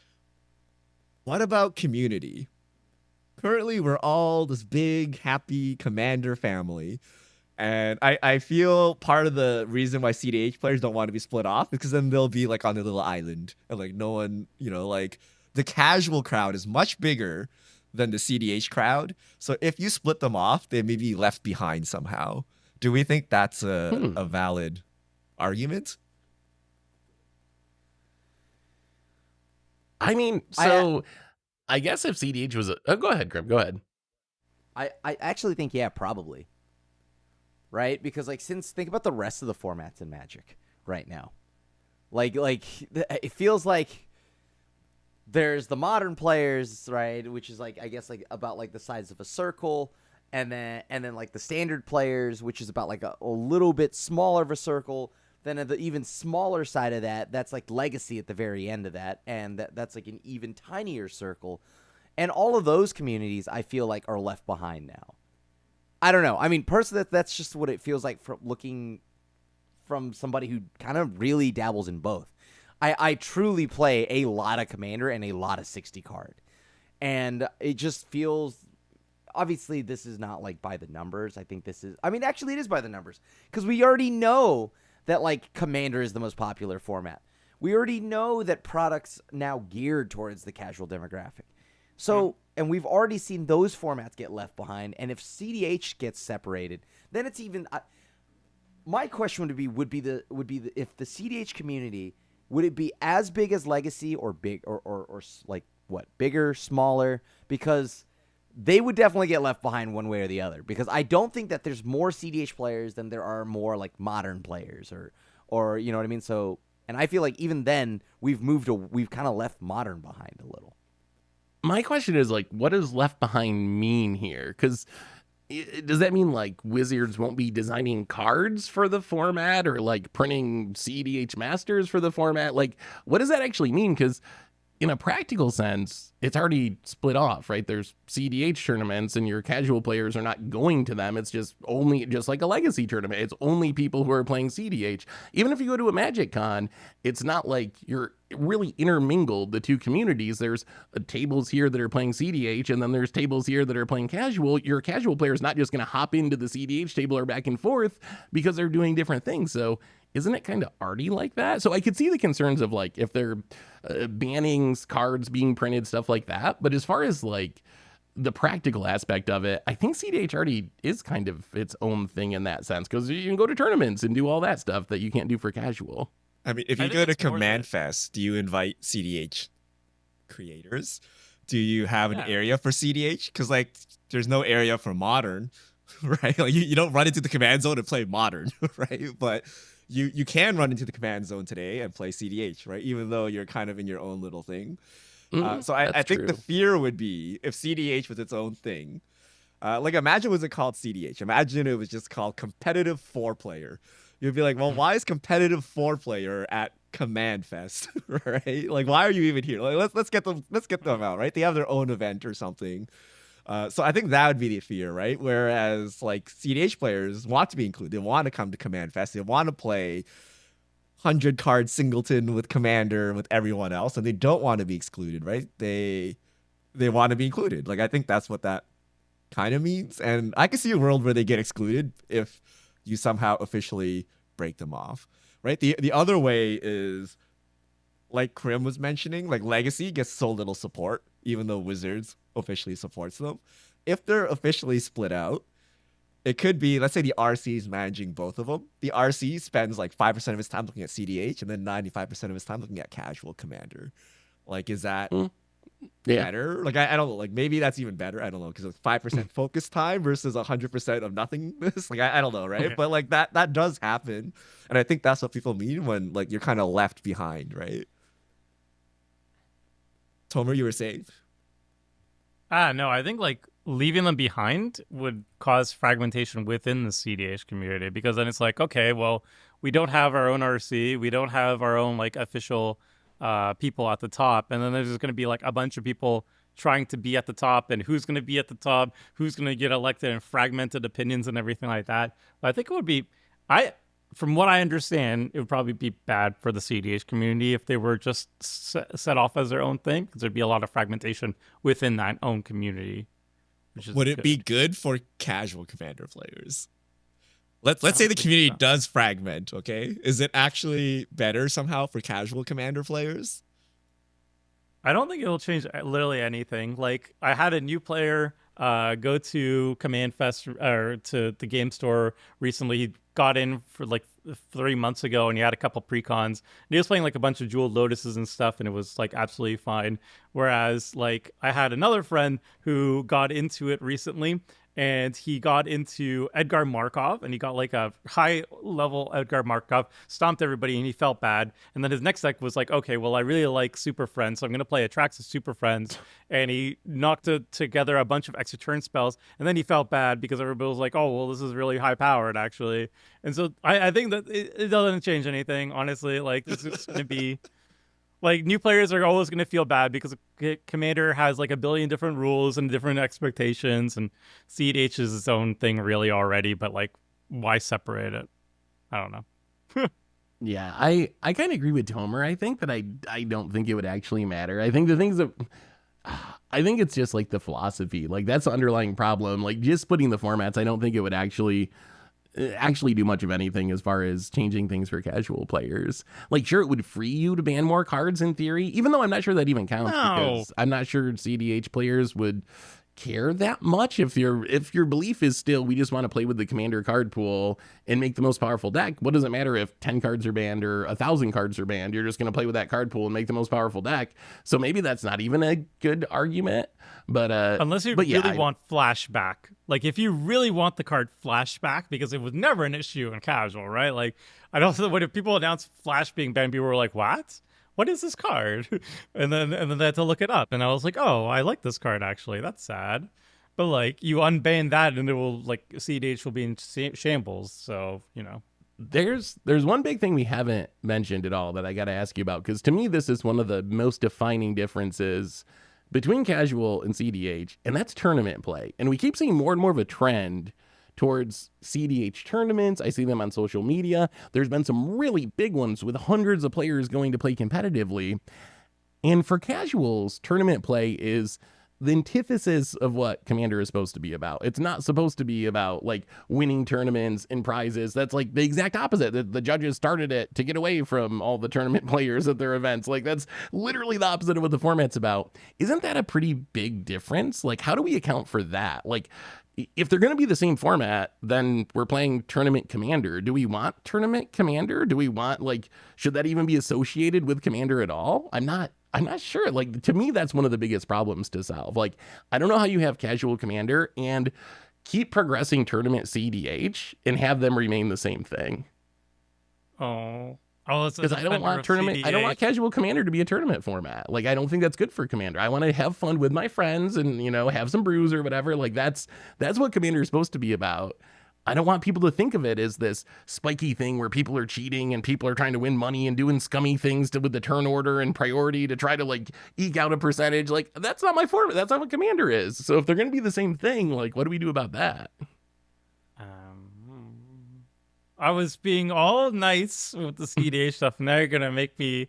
What about community? Currently, we're all this big, happy Commander family. And I feel part of the reason why CDH players don't want to be split off, because then they'll be like on their little island. And like no one, like the casual crowd is much bigger than the CDH crowd. So if you split them off, they may be left behind somehow. Do we think that's a valid argument? I mean, so I guess if CDH was go ahead, Grim, go ahead. I actually think, yeah, probably. Right? Because like, think about the rest of the formats in Magic right now. Like it feels like there's the modern players, right, which is like, I guess, like about like the size of a circle, and then like the standard players, which is about like a little bit smaller of a circle. Then at the even smaller side of that, that's like Legacy at the very end of that, and that's like an even tinier circle. And all of those communities, I feel like, are left behind now. I don't know. I mean, personally, that's just what it feels like from looking from somebody who kind of really dabbles in both. I truly play a lot of Commander and a lot of 60 card. And it just feels, obviously this is not like by the numbers. I think this is, I mean, actually it is by the numbers, because we already know that like Commander is the most popular format. We already know that products now geared towards the casual demographic. So, and we've already seen those formats get left behind. And if CDH gets separated, then it's even, my question would be if the CDH community, would it be as big as Legacy or big or like what, bigger, smaller? Because they would definitely get left behind one way or the other. Because I don't think that there's more CDH players than there are more like modern players or you know what I mean? So, and I feel like even then we've kind of left modern behind a little. My question is like, what does left behind mean here? Because does that mean like Wizards won't be designing cards for the format, or like printing CEDH masters for the format? Like, what does that actually mean? Because in a practical sense, it's already split off, right? There's CEDH tournaments and your casual players are not going to them. It's just like a legacy tournament. It's only people who are playing cEDH. Even if you go to a Magic Con, it's not like you're really intermingled, the two communities. There's tables here that are playing cEDH, and then there's tables here that are playing casual. Your casual player is not just going to hop into the cEDH table or back and forth because they're doing different things. So isn't it kind of arty like that? So I could see the concerns of like if they're banning cards being printed, stuff like that. But as far as like the practical aspect of it, I think cEDH already is kind of its own thing in that sense, because you can go to tournaments and do all that stuff that you can't do for casual. I mean, if you I go think to it's more Command that- Fest, do you invite cEDH creators? Do you have an Yeah. area for cEDH? Because like, there's no area for Modern, right? Like you don't run into the command zone and play Modern, right? But you can run into the command zone today and play cEDH, right? Even though you're kind of in your own little thing. So I That's think the true. fear would be if cEDH was its own thing. Like imagine was it called cEDH? Imagine it was just called competitive 4-player. You'd be like, well, why is competitive 4-player at Command Fest, right? Like, why are you even here? Like, let's get them out, right? They have their own event or something. So I think that would be the fear, right? Whereas like cEDH players want to be included. They want to come to Command Fest. They want to play 100 card singleton with Commander with everyone else, and they don't want to be excluded, right? They want to be included. Like I think that's what that kind of means. And I can see a world where they get excluded if you somehow officially break them off, right? The other way is like Krim was mentioning, like Legacy gets so little support, even though Wizards officially supports them. If they're officially split out, it could be, let's say the RC is managing both of them. The RC spends like 5% of his time looking at cEDH and then 95% of his time looking at casual Commander. Like, is that Yeah. better? Like, I don't know. Like, maybe that's even better. I don't know. Because it's 5% focus time versus 100% of nothingness. Like, I don't know, right? Okay. But like that does happen. And I think that's what people mean when like you're kind of left behind, right? Tomer, you were saying? No, I think like leaving them behind would cause fragmentation within the cEDH community, because then it's like, okay, well, we don't have our own RC, we don't have our own like official people at the top, and then there's just going to be like a bunch of people trying to be at the top, and who's going to be at the top, who's going to get elected, and fragmented opinions and everything like that. But I think it would be, from what I understand, it would probably be bad for the cEDH community if they were just set off as their own thing, because there'd be a lot of fragmentation within that own community. Would it be good for casual Commander players? Let's say the community does fragment, okay? Is it actually better somehow for casual Commander players? I don't think it'll change literally anything. Like, I had a new player go to Command Fest or to the game store recently. He got in for like 3 months ago, and he had a couple precons. And he was playing like a bunch of Jeweled Lotuses and stuff, and it was like absolutely fine. Whereas, like, I had another friend who got into it recently, and he got into Edgar Markov, and he got like a high level Edgar Markov, stomped everybody, and he felt bad. And then his next deck was like, okay, well, I really like Super Friends, so I'm going to play Atraxis Super Friends. And he knocked together a bunch of extra turn spells, and then he felt bad because everybody was like, oh, well, this is really high powered, actually. And so I think that it doesn't change anything, honestly. Like, this is going to be... Like, new players are always going to feel bad because Commander has like a billion different rules and different expectations, and cEDH is its own thing really already, but like, why separate it? I don't know. Yeah, I kind of agree with Tomer. I think that I don't think it would actually matter. I think the things that I think it's just like the philosophy. Like, that's the underlying problem. Like, just splitting the formats, I don't think it would actually do much of anything as far as changing things for casual players. Like, sure, it would free you to ban more cards in theory, even though I'm not sure that even counts, because I'm not sure cEDH players would care that much. If your belief is still, we just want to play with the Commander card pool and make the most powerful deck, what does it matter if 10 cards are banned or 1,000 cards are banned? You're just going to play with that card pool and make the most powerful deck. So maybe that's not even a good argument. But unless you really want flashback, like if you really want the card flashback, because it was never an issue in casual, right? Like, I don't know, when if people announced Flash being banned, people were like, what is this card? And then they had to look it up, and I was like, oh, I like this card actually. That's sad. But like, you unban that, and it will, like, cEDH will be in shambles. So, you know. There's one big thing we haven't mentioned at all that I got to ask you about, because to me this is one of the most defining differences between casual and CDH, and that's tournament play. And we keep seeing more and more of a trend towards CDH tournaments. I see them on social media. There's been some really big ones with hundreds of players going to play competitively. And for casuals, tournament play is the antithesis of what Commander is supposed to be about. It's not supposed to be about like winning tournaments and prizes. That's like the exact opposite. The judges started it to get away from all the tournament players at their events. Like that's literally the opposite of what the format's about. Isn't that a pretty big difference? Like how do we account for that? Like if they're going to be the same format, then we're playing Tournament Commander. Do we want Tournament Commander? Do we want like should that even be associated with Commander at all? I'm not sure. Like to me, that's one of the biggest problems to solve. Like I don't know how you have casual Commander and keep progressing Tournament CDH and have them remain the same thing. Because I don't want tournament. I don't want casual Commander to be a tournament format. Like I don't think that's good for Commander. I want to have fun with my friends and have some brews or whatever. Like that's what Commander is supposed to be about. I don't want people to think of it as this spiky thing where people are cheating and people are trying to win money and doing scummy things with the turn order and priority to try to like eke out a percentage. Like that's not my format. That's not what Commander is. So if they're going to be the same thing, like what do we do about that? I was being all nice with the CDH stuff, and now you're gonna make me.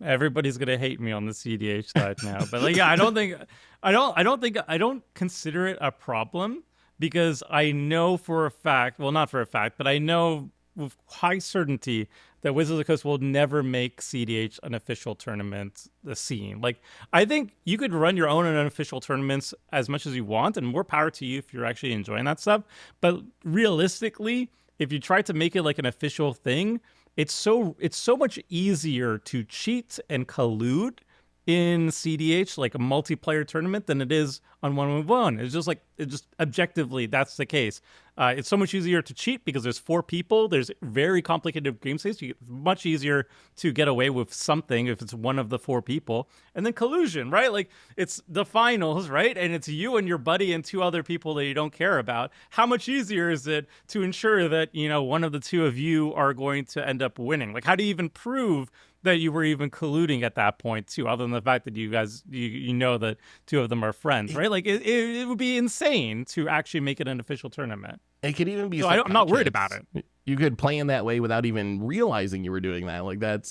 Everybody's gonna hate me on the CDH side now. But like, yeah, I don't consider it a problem because I know for a fact. Well, not for a fact, but I know with high certainty that Wizards of the Coast will never make cEDH an official tournament scene. Like, I think you could run your own unofficial tournaments as much as you want, and more power to you if you're actually enjoying that stuff. But realistically, if you try to make it like an official thing, it's so much easier to cheat and collude in cEDH, like a multiplayer tournament, than it is on 1v1. It's just objectively, that's the case. It's so much easier to cheat because there's 4 people. There's very complicated game states. It's much easier to get away with something if it's one of the 4 people. And then collusion, right? Like it's the finals, right? And it's you and your buddy and 2 other people that you don't care about. How much easier is it to ensure that, one of the 2 of you are going to end up winning? Like how do you even prove that you were even colluding at that point too, other than the fact that you guys, you know that 2 of them are friends, right? Like it would be insane to actually make it an official tournament. It could even be. So I'm not worried about it. You could plan that way without even realizing you were doing that. Like that's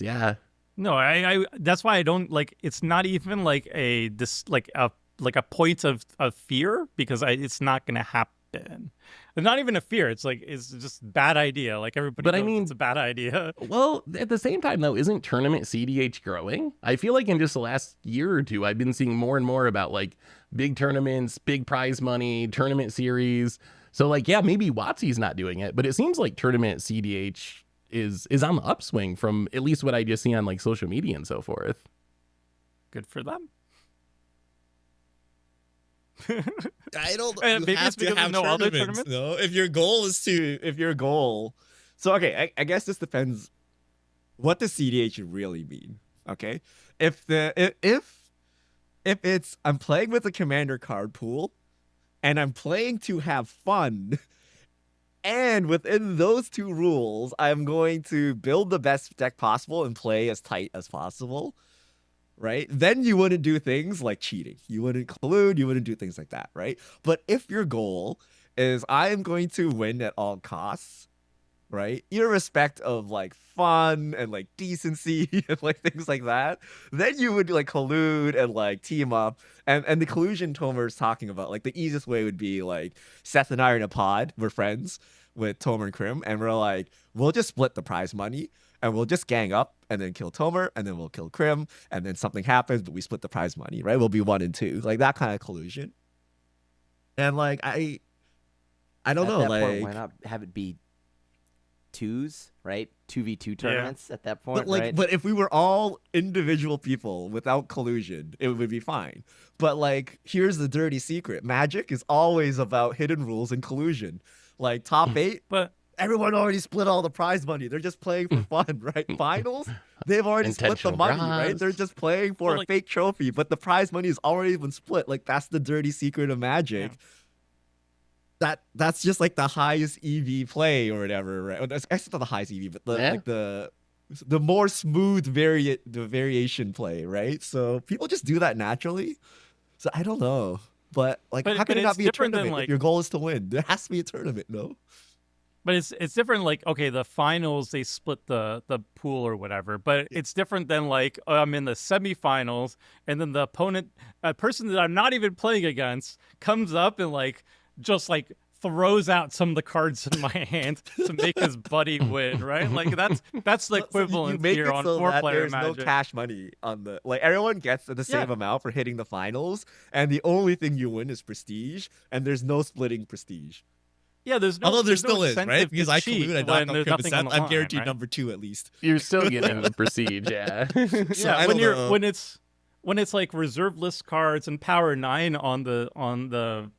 No, I that's why I don't like. It's not even like a point of fear because it's not gonna happen. It's not even a fear. It's like it's just bad idea. Like everybody. But I mean, it's a bad idea. Well, at the same time though, isn't tournament CDH growing? I feel like in just the last year or 2, I've been seeing more and more about like big tournaments, big prize money, tournament series. So like, yeah, maybe WotC's not doing it, but it seems like tournament CDH is on the upswing from at least what I just see on like social media and so forth. Good for them. I don't. Maybe have it's to because have there's no other tournaments. tournaments? No, if your goal. So okay, I guess this depends. What does cEDH really mean? Okay, if it's I'm playing with a commander card pool, and I'm playing to have fun, and within those 2 rules, I'm going to build the best deck possible and play as tight as possible. Right? Then you wouldn't do things like cheating. You wouldn't collude. You wouldn't do things like that, right? But if your goal is I am going to win at all costs, right? Irrespective of like fun and like decency and like things like that, then you would like collude and like team up. And the collusion Tomer is talking about, like the easiest way would be like Seth and I are in a pod. We're friends with Tomer and Krim, and we're like, we'll just split the prize money. And we'll just gang up and then kill Tomer, and then we'll kill Krim, and then something happens, but we split the prize money, right? We'll be 1 and 2, like that kind of collusion. And like I don't know, that like point, why not have it be 2s, right? 2v2 tournaments at that point, but like, right? but if we were all individual people without collusion, it would be fine. But like, here's the dirty secret: Magic is always about hidden rules and collusion. Like top 8, But everyone already split all the prize money. They're just playing for fun, right? Finals, they've already split the Intentional money, right? draws. They're just playing for a fake trophy, but the prize money has already been split. Like that's the dirty secret of Magic. Yeah. That's just like the highest EV play or whatever, right? That's actually not the highest EV, but like the more smooth variation play, right? So people just do that naturally. So I don't know. But like, how can But it not it's be a different than tournament if like your goal is to win? There has to be a tournament, no? But it's different. Like, okay, the finals they split the pool or whatever, but it's different than like, oh, I'm in the semifinals, and then the opponent, a person that I'm not even playing against, comes up and like just like throws out some of the cards in my hand to make his buddy win, right? Like that's the So you equivalent make here it on so that 4-player there's no Magic. cash money on the like everyone gets the Yeah, same amount for hitting the finals, and the only thing you win is prestige, and there's no splitting prestige. yeah. Although there There's no still is, right? incentive to Because I cheat collude, I knock when out there's Kevin nothing on Seth, the I'm line, guaranteed right? number 2 at least. You're still getting the prestige, yeah. So Yeah, I don't know. when it's like reserve list cards and power 9 on the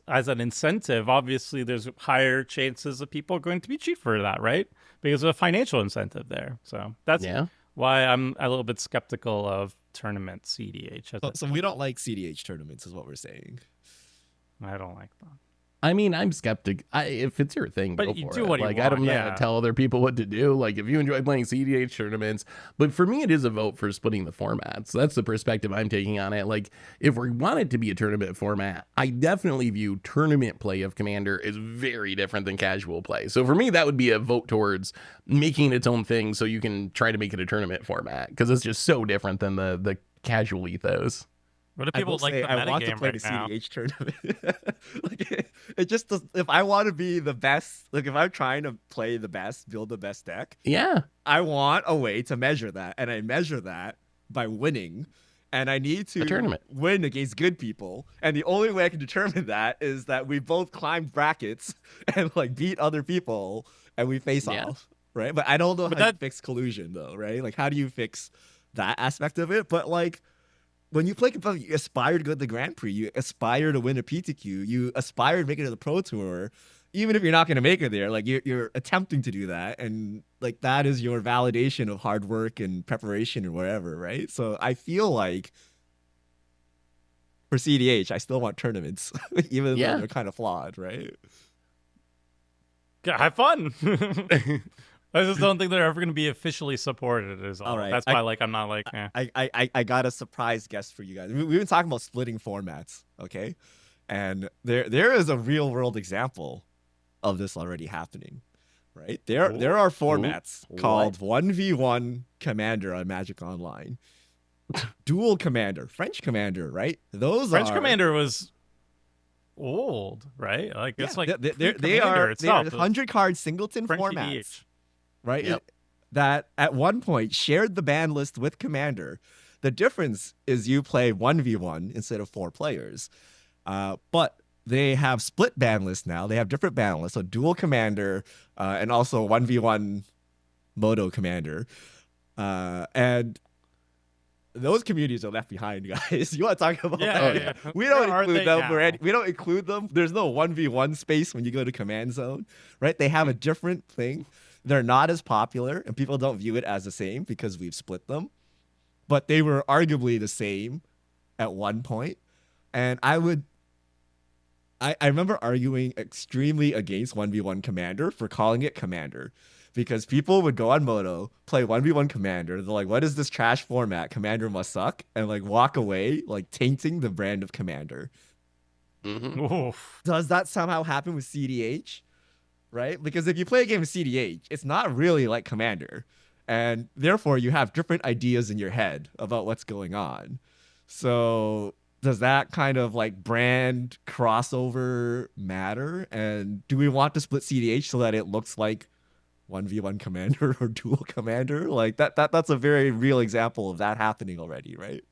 as an incentive, obviously there's higher chances of people going to be cheap for that, right? Because of a financial incentive there. So that's Yeah. why I'm a little bit skeptical of tournament CDH. So we don't like CDH tournaments, is what we're saying. I don't like them. I mean, I'm skeptic. If it's your thing, But go you for do it. what you Like, I don't want, know yeah. tell other people what to do. Like, if you enjoy playing CDH tournaments, but for me, it is a vote for splitting the formats. That's the perspective I'm taking on it. Like, if we want it to be a tournament format, I definitely view tournament play of Commander as very different than casual play. So for me, that would be a vote towards making its own thing, so you can try to make it a tournament format, because it's just so different than the casual ethos. What do I people will like say the I want to metagame play right the now? CDH tournament. Like it just does, if I want to be the best, like if I'm trying to play the best, build the best deck, Yeah. I want a way to measure that, and I measure that by winning. And I need to tournament. win against good people. And the only way I can determine that is that we both climbed brackets and like beat other people and we face Yeah. off. Right. But I don't know But how to that- fix collusion though, right? Like how do you fix that aspect of it? But like when you play competitive, you aspire to go to the Grand Prix, you aspire to win a PTQ, you aspire to make it to the Pro Tour, even if you're not going to make it there. Like you're attempting to do that, and like that is your validation of hard work and preparation or whatever, right? So I feel like for CDH, I still want tournaments, even Yeah. though they're kind of flawed, right? Have fun. I just don't think they're ever going to be officially supported. Is all. All right, That's why, like, I'm not like, eh. I got a surprise guest for you guys. We've been talking about splitting formats, okay? And there is a real world example of this already happening, right? There are formats called 1v1 Commander on Magic Online, Dual Commander, French Commander, right? Those French are, Commander was old, right? Like it's like they are itself. 100 card singleton French formats. EDH. Right? Yep. That at one point shared the ban list with Commander. The difference is you play 1v1 instead of 4 players. But they have split ban lists now. They have different ban lists. So dual Commander and also 1v1 Moto Commander. And those communities are left behind, guys. You want to talk about that? Yeah. We don't Where are include they them. now? We don't include them. There's no 1v1 space when you go to Command Zone, right? They have a different thing. They're not as popular, and people don't view it as the same because we've split them. But they were arguably the same at one point. And I remember arguing extremely against 1v1 Commander for calling it Commander. Because people would go on Moto, play 1v1 Commander. They're like, what is this trash format? Commander must suck. And like walk away, like tainting the brand of Commander. Mm-hmm. Oof. Does that somehow happen with CDH? Right? Because if you play a game of CDH, it's not really like Commander. And therefore, you have different ideas in your head about what's going on. So does that kind of like brand crossover matter? And do we want to split CDH so that it looks like 1v1 Commander or dual Commander? Like that's a very real example of that happening already, right?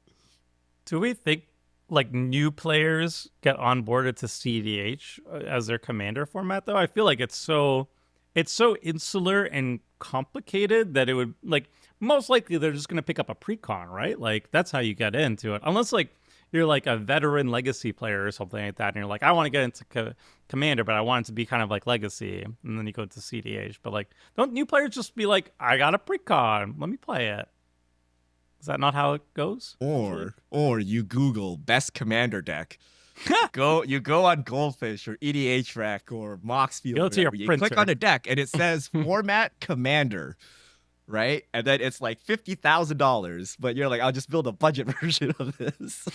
Do we think like new players get onboarded to CEDH as their commander format though? I feel like it's so insular and complicated that it would like most likely they're just going to pick up a precon, right? Like that's how you get into it. Unless like you're like a veteran legacy player or something like that and you're like I want to get into commander but I want it to be kind of like legacy, and then you go to CEDH. But like don't new players just be like I got a precon, let me play it? Is that not how it goes? Or you Google best commander deck. You go on Goldfish or EDH Rec or Moxfield. Go to your you printer. click on a deck and it says format commander. right? And then it's like $50,000, but you're like, I'll just build a budget version of this.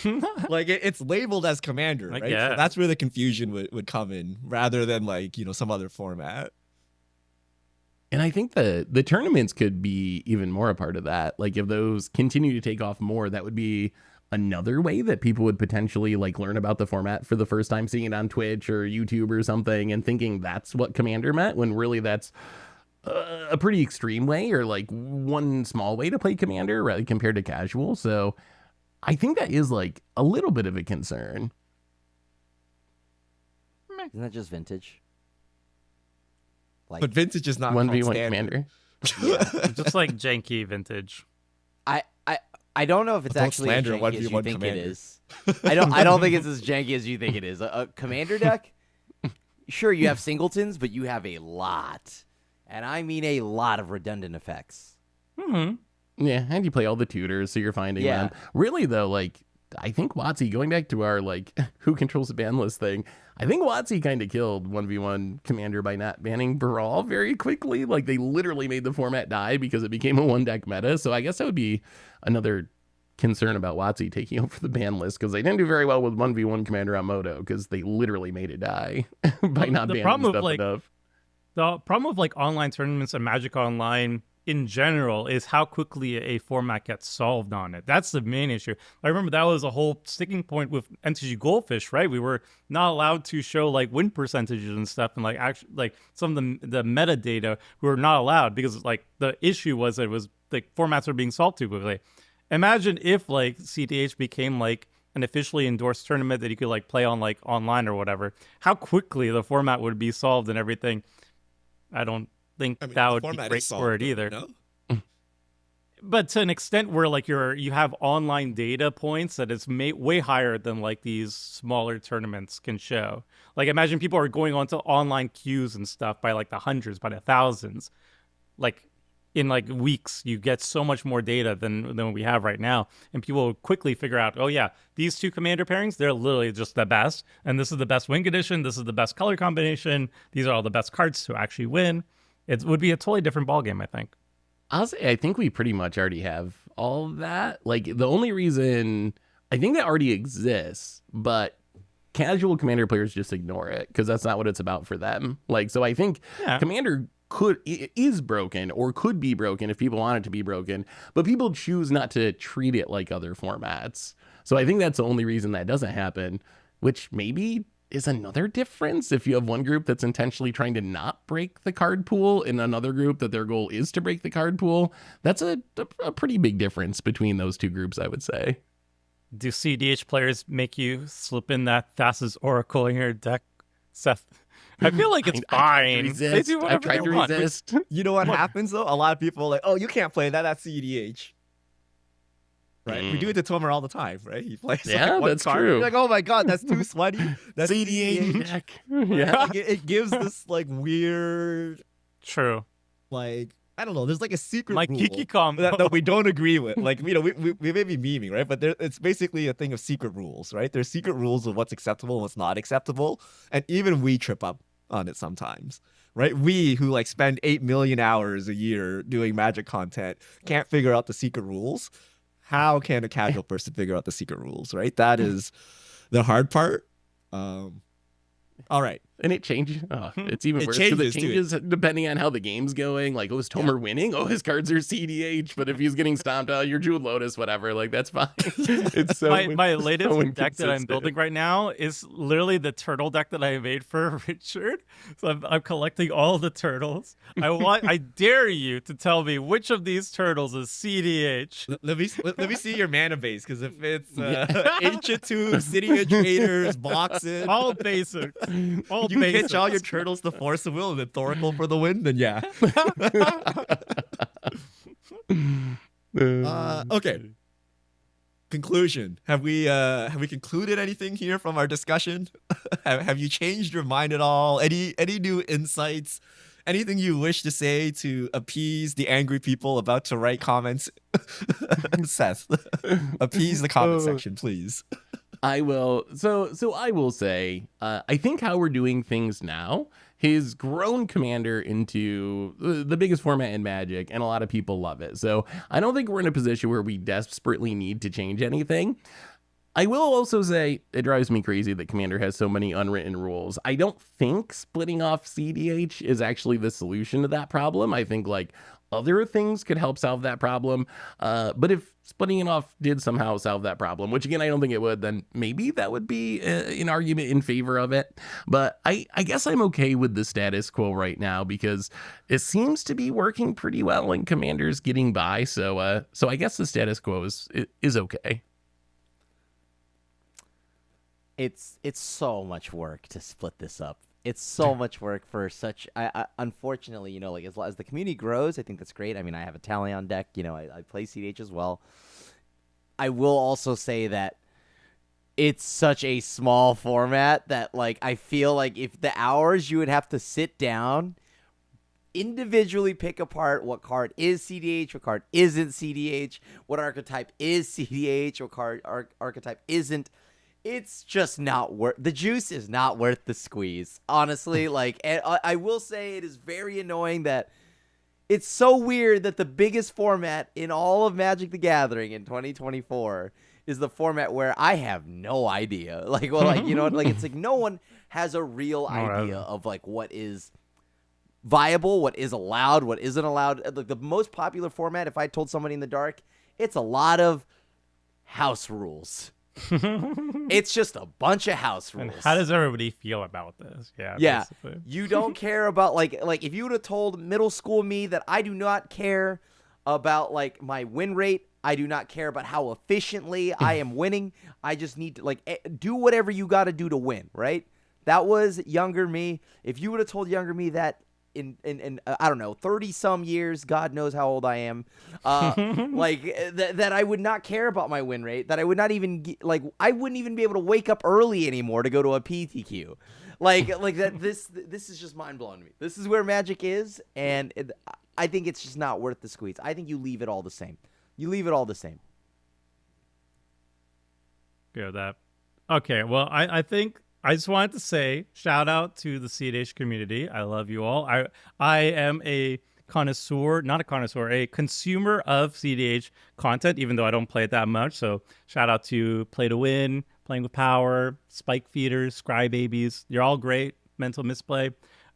Like it's labeled as Commander, I right? So guess. that's where the confusion would come in, rather than like, some other format. And I think the tournaments could be even more a part of that. Like if those continue to take off more, that would be another way that people would potentially like learn about the format for the first time, seeing it on Twitch or YouTube or something and thinking that's what Commander meant, when really that's a pretty extreme way, or like one small way to play Commander, right, compared to casual. So I think that is like a little bit of a concern. Isn't that just vintage? Like, But vintage is not 1v1 called standard. Commander. Just like janky vintage. I don't know if it's Don't actually as slander janky as you 1v1 think Commander. it is. I don't think it's as janky as you think it is. A Commander deck, sure, you have singletons, but you have a lot, and I mean a lot of redundant effects. Hmm. Yeah, and you play all the tutors, so you're finding Yeah. them. Really, though, like, I think WotC, going back to our, like, who controls the ban list thing, I think WotC kind of killed 1v1 Commander by not banning Brawl very quickly. Like, they literally made the format die because it became a one-deck meta. So I guess that would be another concern about WotC taking over the ban list, because they didn't do very well with 1v1 Commander on Moto because they literally made it die by not The banning problem with, stuff like, enough. The problem with like online tournaments and Magic Online in general is how quickly a format gets solved on it. That's the main issue. I remember that was a whole sticking point with MTG Goldfish, right? We were not allowed to show like win percentages and stuff, and like actually like some of the metadata we were not allowed because like the issue was it was like formats were being solved too quickly. Imagine if like cEDH became like an officially endorsed tournament that you could like play on like online or whatever. How quickly the format would be solved and everything. I don't think I mean, that the would be format great is for solved, it either. no? But to an extent where like you have online data points that is way higher than like these smaller tournaments can show. Like imagine people are going onto online queues and stuff by like the hundreds, by the thousands. Like in like weeks, you get so much more data than we have right now, and people will quickly figure out, oh yeah, these two commander pairings, they're literally just the best, and this is the best win condition, this is the best color combination, these are all the best cards to actually win. It would be a totally different ballgame, I think. I'll say I think we pretty much already have all of that. Like the only reason I think that already exists, but casual Commander players just ignore it because that's not what it's about for them. Like, so I think Yeah. Commander is broken or could be broken if people want it to be broken, but people choose not to treat it like other formats. So I think that's the only reason that doesn't happen, which maybe is another difference if you have one group that's intentionally trying to not break the card pool and another group that their goal is to break the card pool. That's a pretty big difference between those two groups, I would say. Do cEDH players make you slip in that Thassa's Oracle in your deck, Seth? I feel like it's fine. They do I whatever tried they to want. resist. You know what Look. happens though? A lot of people are like, oh, you can't play that. That's cEDH. Right? We do it to Tomer all the time, right? He plays Yeah, like one that's card. true. You're like, oh my god, that's too sweaty. That's cEDH. deck. Yeah. Like, it gives this like weird, True. like I don't know. There's like a secret My rule Kiki combo. that we don't agree with. Like we may be memeing, right? But it's basically a thing of secret rules, right? There's secret rules of what's acceptable and what's not acceptable, and even we trip up on it sometimes. Right, we who like spend 8 million hours a year doing Magic content can't figure out the secret rules. How can a casual person figure out the secret rules? Right, that is the hard part. All right, And it changes. Oh, it's even It worse because it changes, too. changes depending on how the game's going. Like, oh, is Tomer winning? Oh, his cards are cEDH. But if he's getting stomped out, you're Jewel Lotus, whatever. Like, that's fine. It's so my latest so deck that I'm inconsistent. building right now is literally the turtle deck that I made for Richard. So I'm collecting all the turtles. I dare you to tell me which of these turtles is cEDH. let me see your mana base, because if it's Ancient Tomb, City Educators, Boxes, All basics. All you basics. pitch all your turtles to Force of Will and then Thoracle for the win, then yeah. Okay. Conclusion. Have we concluded anything here from our discussion? have you changed your mind at all? Any new insights? Anything you wish to say to appease the angry people about to write comments? Seth, appease the comment section, please. I will. So I will say, I think how we're doing things now has grown Commander into the biggest format in Magic, and a lot of people love it. So I don't think we're in a position where we desperately need to change anything. I will also say it drives me crazy that Commander has so many unwritten rules. I don't think splitting off cEDH is actually the solution to that problem. I think like other things could help solve that problem. But if splitting it off did somehow solve that problem, which again, I don't think it would, then maybe that would be an argument in favor of it. But I guess I'm okay with the status quo right now because it seems to be working pretty well and Commander's getting by. So I guess the status quo is okay. It's so much work to split this up. It's so much work for such. I unfortunately, like as the community grows, I think that's great. I mean, I have a Talion deck. I play cEDH as well. I will also say that it's such a small format that like I feel like if the hours you would have to sit down, individually pick apart what card is cEDH, what card isn't cEDH, what archetype is cEDH, what card archetype isn't. It's just not worth the juice is not worth the squeeze, honestly. Like, and I will say it is very annoying that it's so weird that the biggest format in all of Magic the Gathering in 2024 is the format where I have no idea. Like, well, like like it's like no one has a real idea of like what is viable, what is allowed, what isn't allowed. Like the most popular format, if I told somebody in the dark, it's a lot of house rules. It's just a bunch of house rules. And how does everybody feel about this? Yeah. Basically. You don't care about like if you would have told middle school me that I do not care about like my win rate, I do not care about how efficiently I am winning. I just need to like do whatever you got to do to win, right? That was younger me. If you would have told younger me that in I don't know, 30 some years, God knows how old I am, like that I would not care about my win rate, that I would not even I wouldn't even be able to wake up early anymore to go to a PTQ. Like that this is just mind blowing to me. This is where Magic is, and I think it's just not worth the squeeze. I think you leave it all the same. You leave it all the same. Yeah, that. Okay, well, I think I just wanted to say shout out to the cEDH community. I love you all. I am a connoisseur, not a connoisseur, a consumer of cEDH content, even though I don't play it that much. So shout out to Play to Win, Playing with Power, Spike Feeders, Scry Babies. You're all great. Mental Misplay.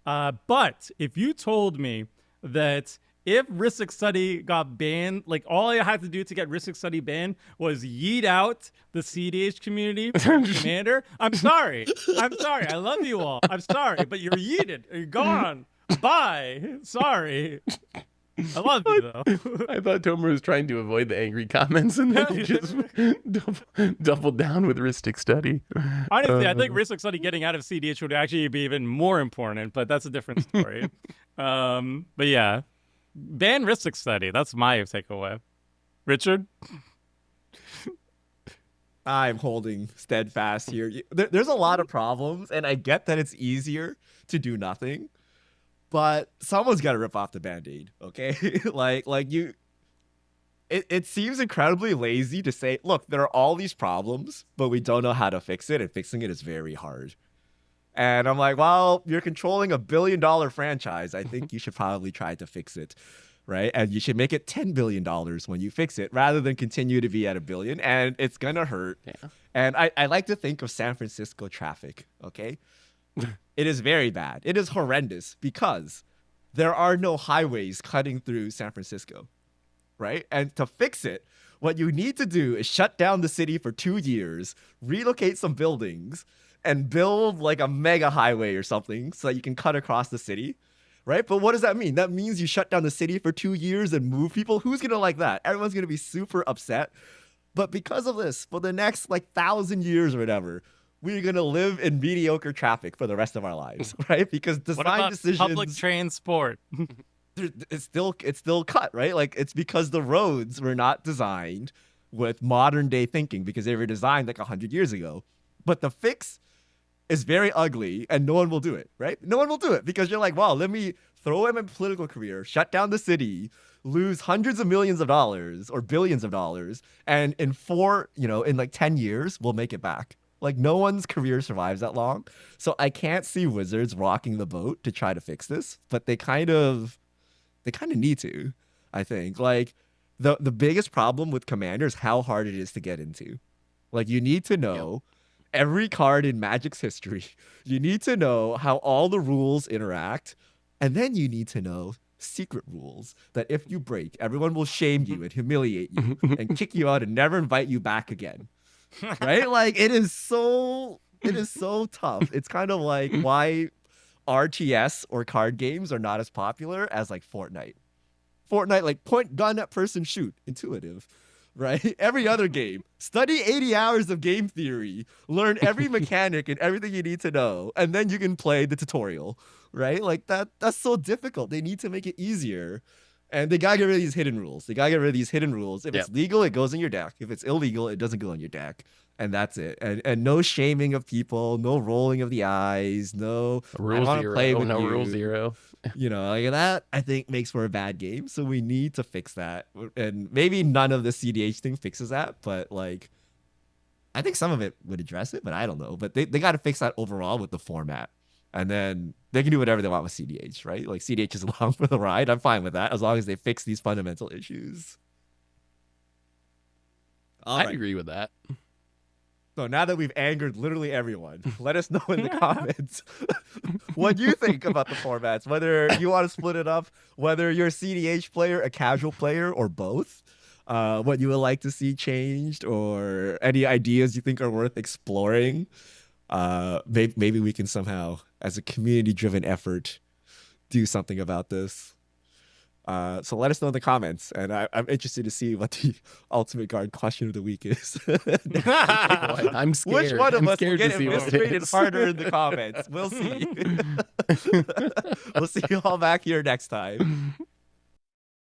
But if you told me that if Ristic Study got banned, like all I had to do to get Ristic Study banned was yeet out the cEDH community from Commander, I'm sorry. I love you all. I'm sorry, but you're yeeted. You're gone. Bye. Sorry. I love you, though. I thought Tomer was trying to avoid the angry comments, and then he just doubled down with Ristic Study. Honestly, I think Ristic Study getting out of cEDH would actually be even more important, but that's a different story. But yeah. Ban Ristic Study. That's my takeaway. Richard? I'm holding steadfast here. There's a lot of problems, and I get that it's easier to do nothing, but someone's got to rip off the Band-Aid, okay? It seems incredibly lazy to say, look, there are all these problems, but we don't know how to fix it, and fixing it is very hard. And I'm like, well, you're controlling $1 billion franchise. I think you should probably try to fix it, right? And you should make it $10 billion when you fix it, rather than continue to be at $1 billion. And it's gonna hurt. Yeah. And I like to think of San Francisco traffic. Okay, it is very bad. It is horrendous because there are no highways cutting through San Francisco, right? And to fix it, what you need to do is shut down the city for 2 years, relocate some buildings, and build like a mega highway or something so that you can cut across the city, right? But what does that mean? That means you shut down the city for 2 years and move people. Who's going to like that? Everyone's going to be super upset. But because of this, for the next like 1,000 years or whatever, we're going to live in mediocre traffic for the rest of our lives, right? Because design decisions... public transport? it's still cut, right? Like it's because the roads were not designed with modern day thinking because they were designed like 100 years ago. But the fix is very ugly and no one will do it, right? No one will do it because you're like, wow, let me throw him in political career, shut down the city, lose hundreds of millions of dollars or billions of dollars, and in like 10 years, we'll make it back. Like no one's career survives that long. So I can't see Wizards rocking the boat to try to fix this, but they kind of need to, I think. Like the biggest problem with Commander is how hard it is to get into. Like you need to know every card in Magic's history. You need to know how all the rules interact, and then you need to know secret rules that if you break, everyone will shame you and humiliate you and kick you out and never invite you back again. Right? Like it is so tough. It's kind of like why RTS or card games are not as popular as like Fortnite. Fortnite, like point gun at person shoot, intuitive, right? Every other game, study 80 hours of game theory, learn every mechanic and everything you need to know, and then you can play the tutorial, right? Like that's so difficult. They need to make it easier. And they gotta get rid of these hidden rules. If it's legal, it goes in your deck. If it's illegal, it doesn't go in your deck. And that's it. And no shaming of people, no rolling of the eyes, no rule zero. Rule zero. Like that I think makes for a bad game. So we need to fix that. And maybe none of the cEDH thing fixes that, but like I think some of it would address it, but I don't know. But they gotta fix that overall with the format. And then they can do whatever they want with cEDH, right? Like cEDH is along for the ride. I'm fine with that as long as they fix these fundamental issues. I agree with that. So now that we've angered literally everyone, let us know in the comments what you think about the formats, whether you want to split it up, whether you're a cEDH player, a casual player, or both. What you would like to see changed, or any ideas you think are worth exploring. Maybe we can somehow, as a community-driven effort, do something about this. So let us know in the comments, and I'm interested to see what the ultimate guard question of the week is. I'm scared. Which one of us will get to see eviscerated harder in the comments? We'll see. We'll see you all back here next time.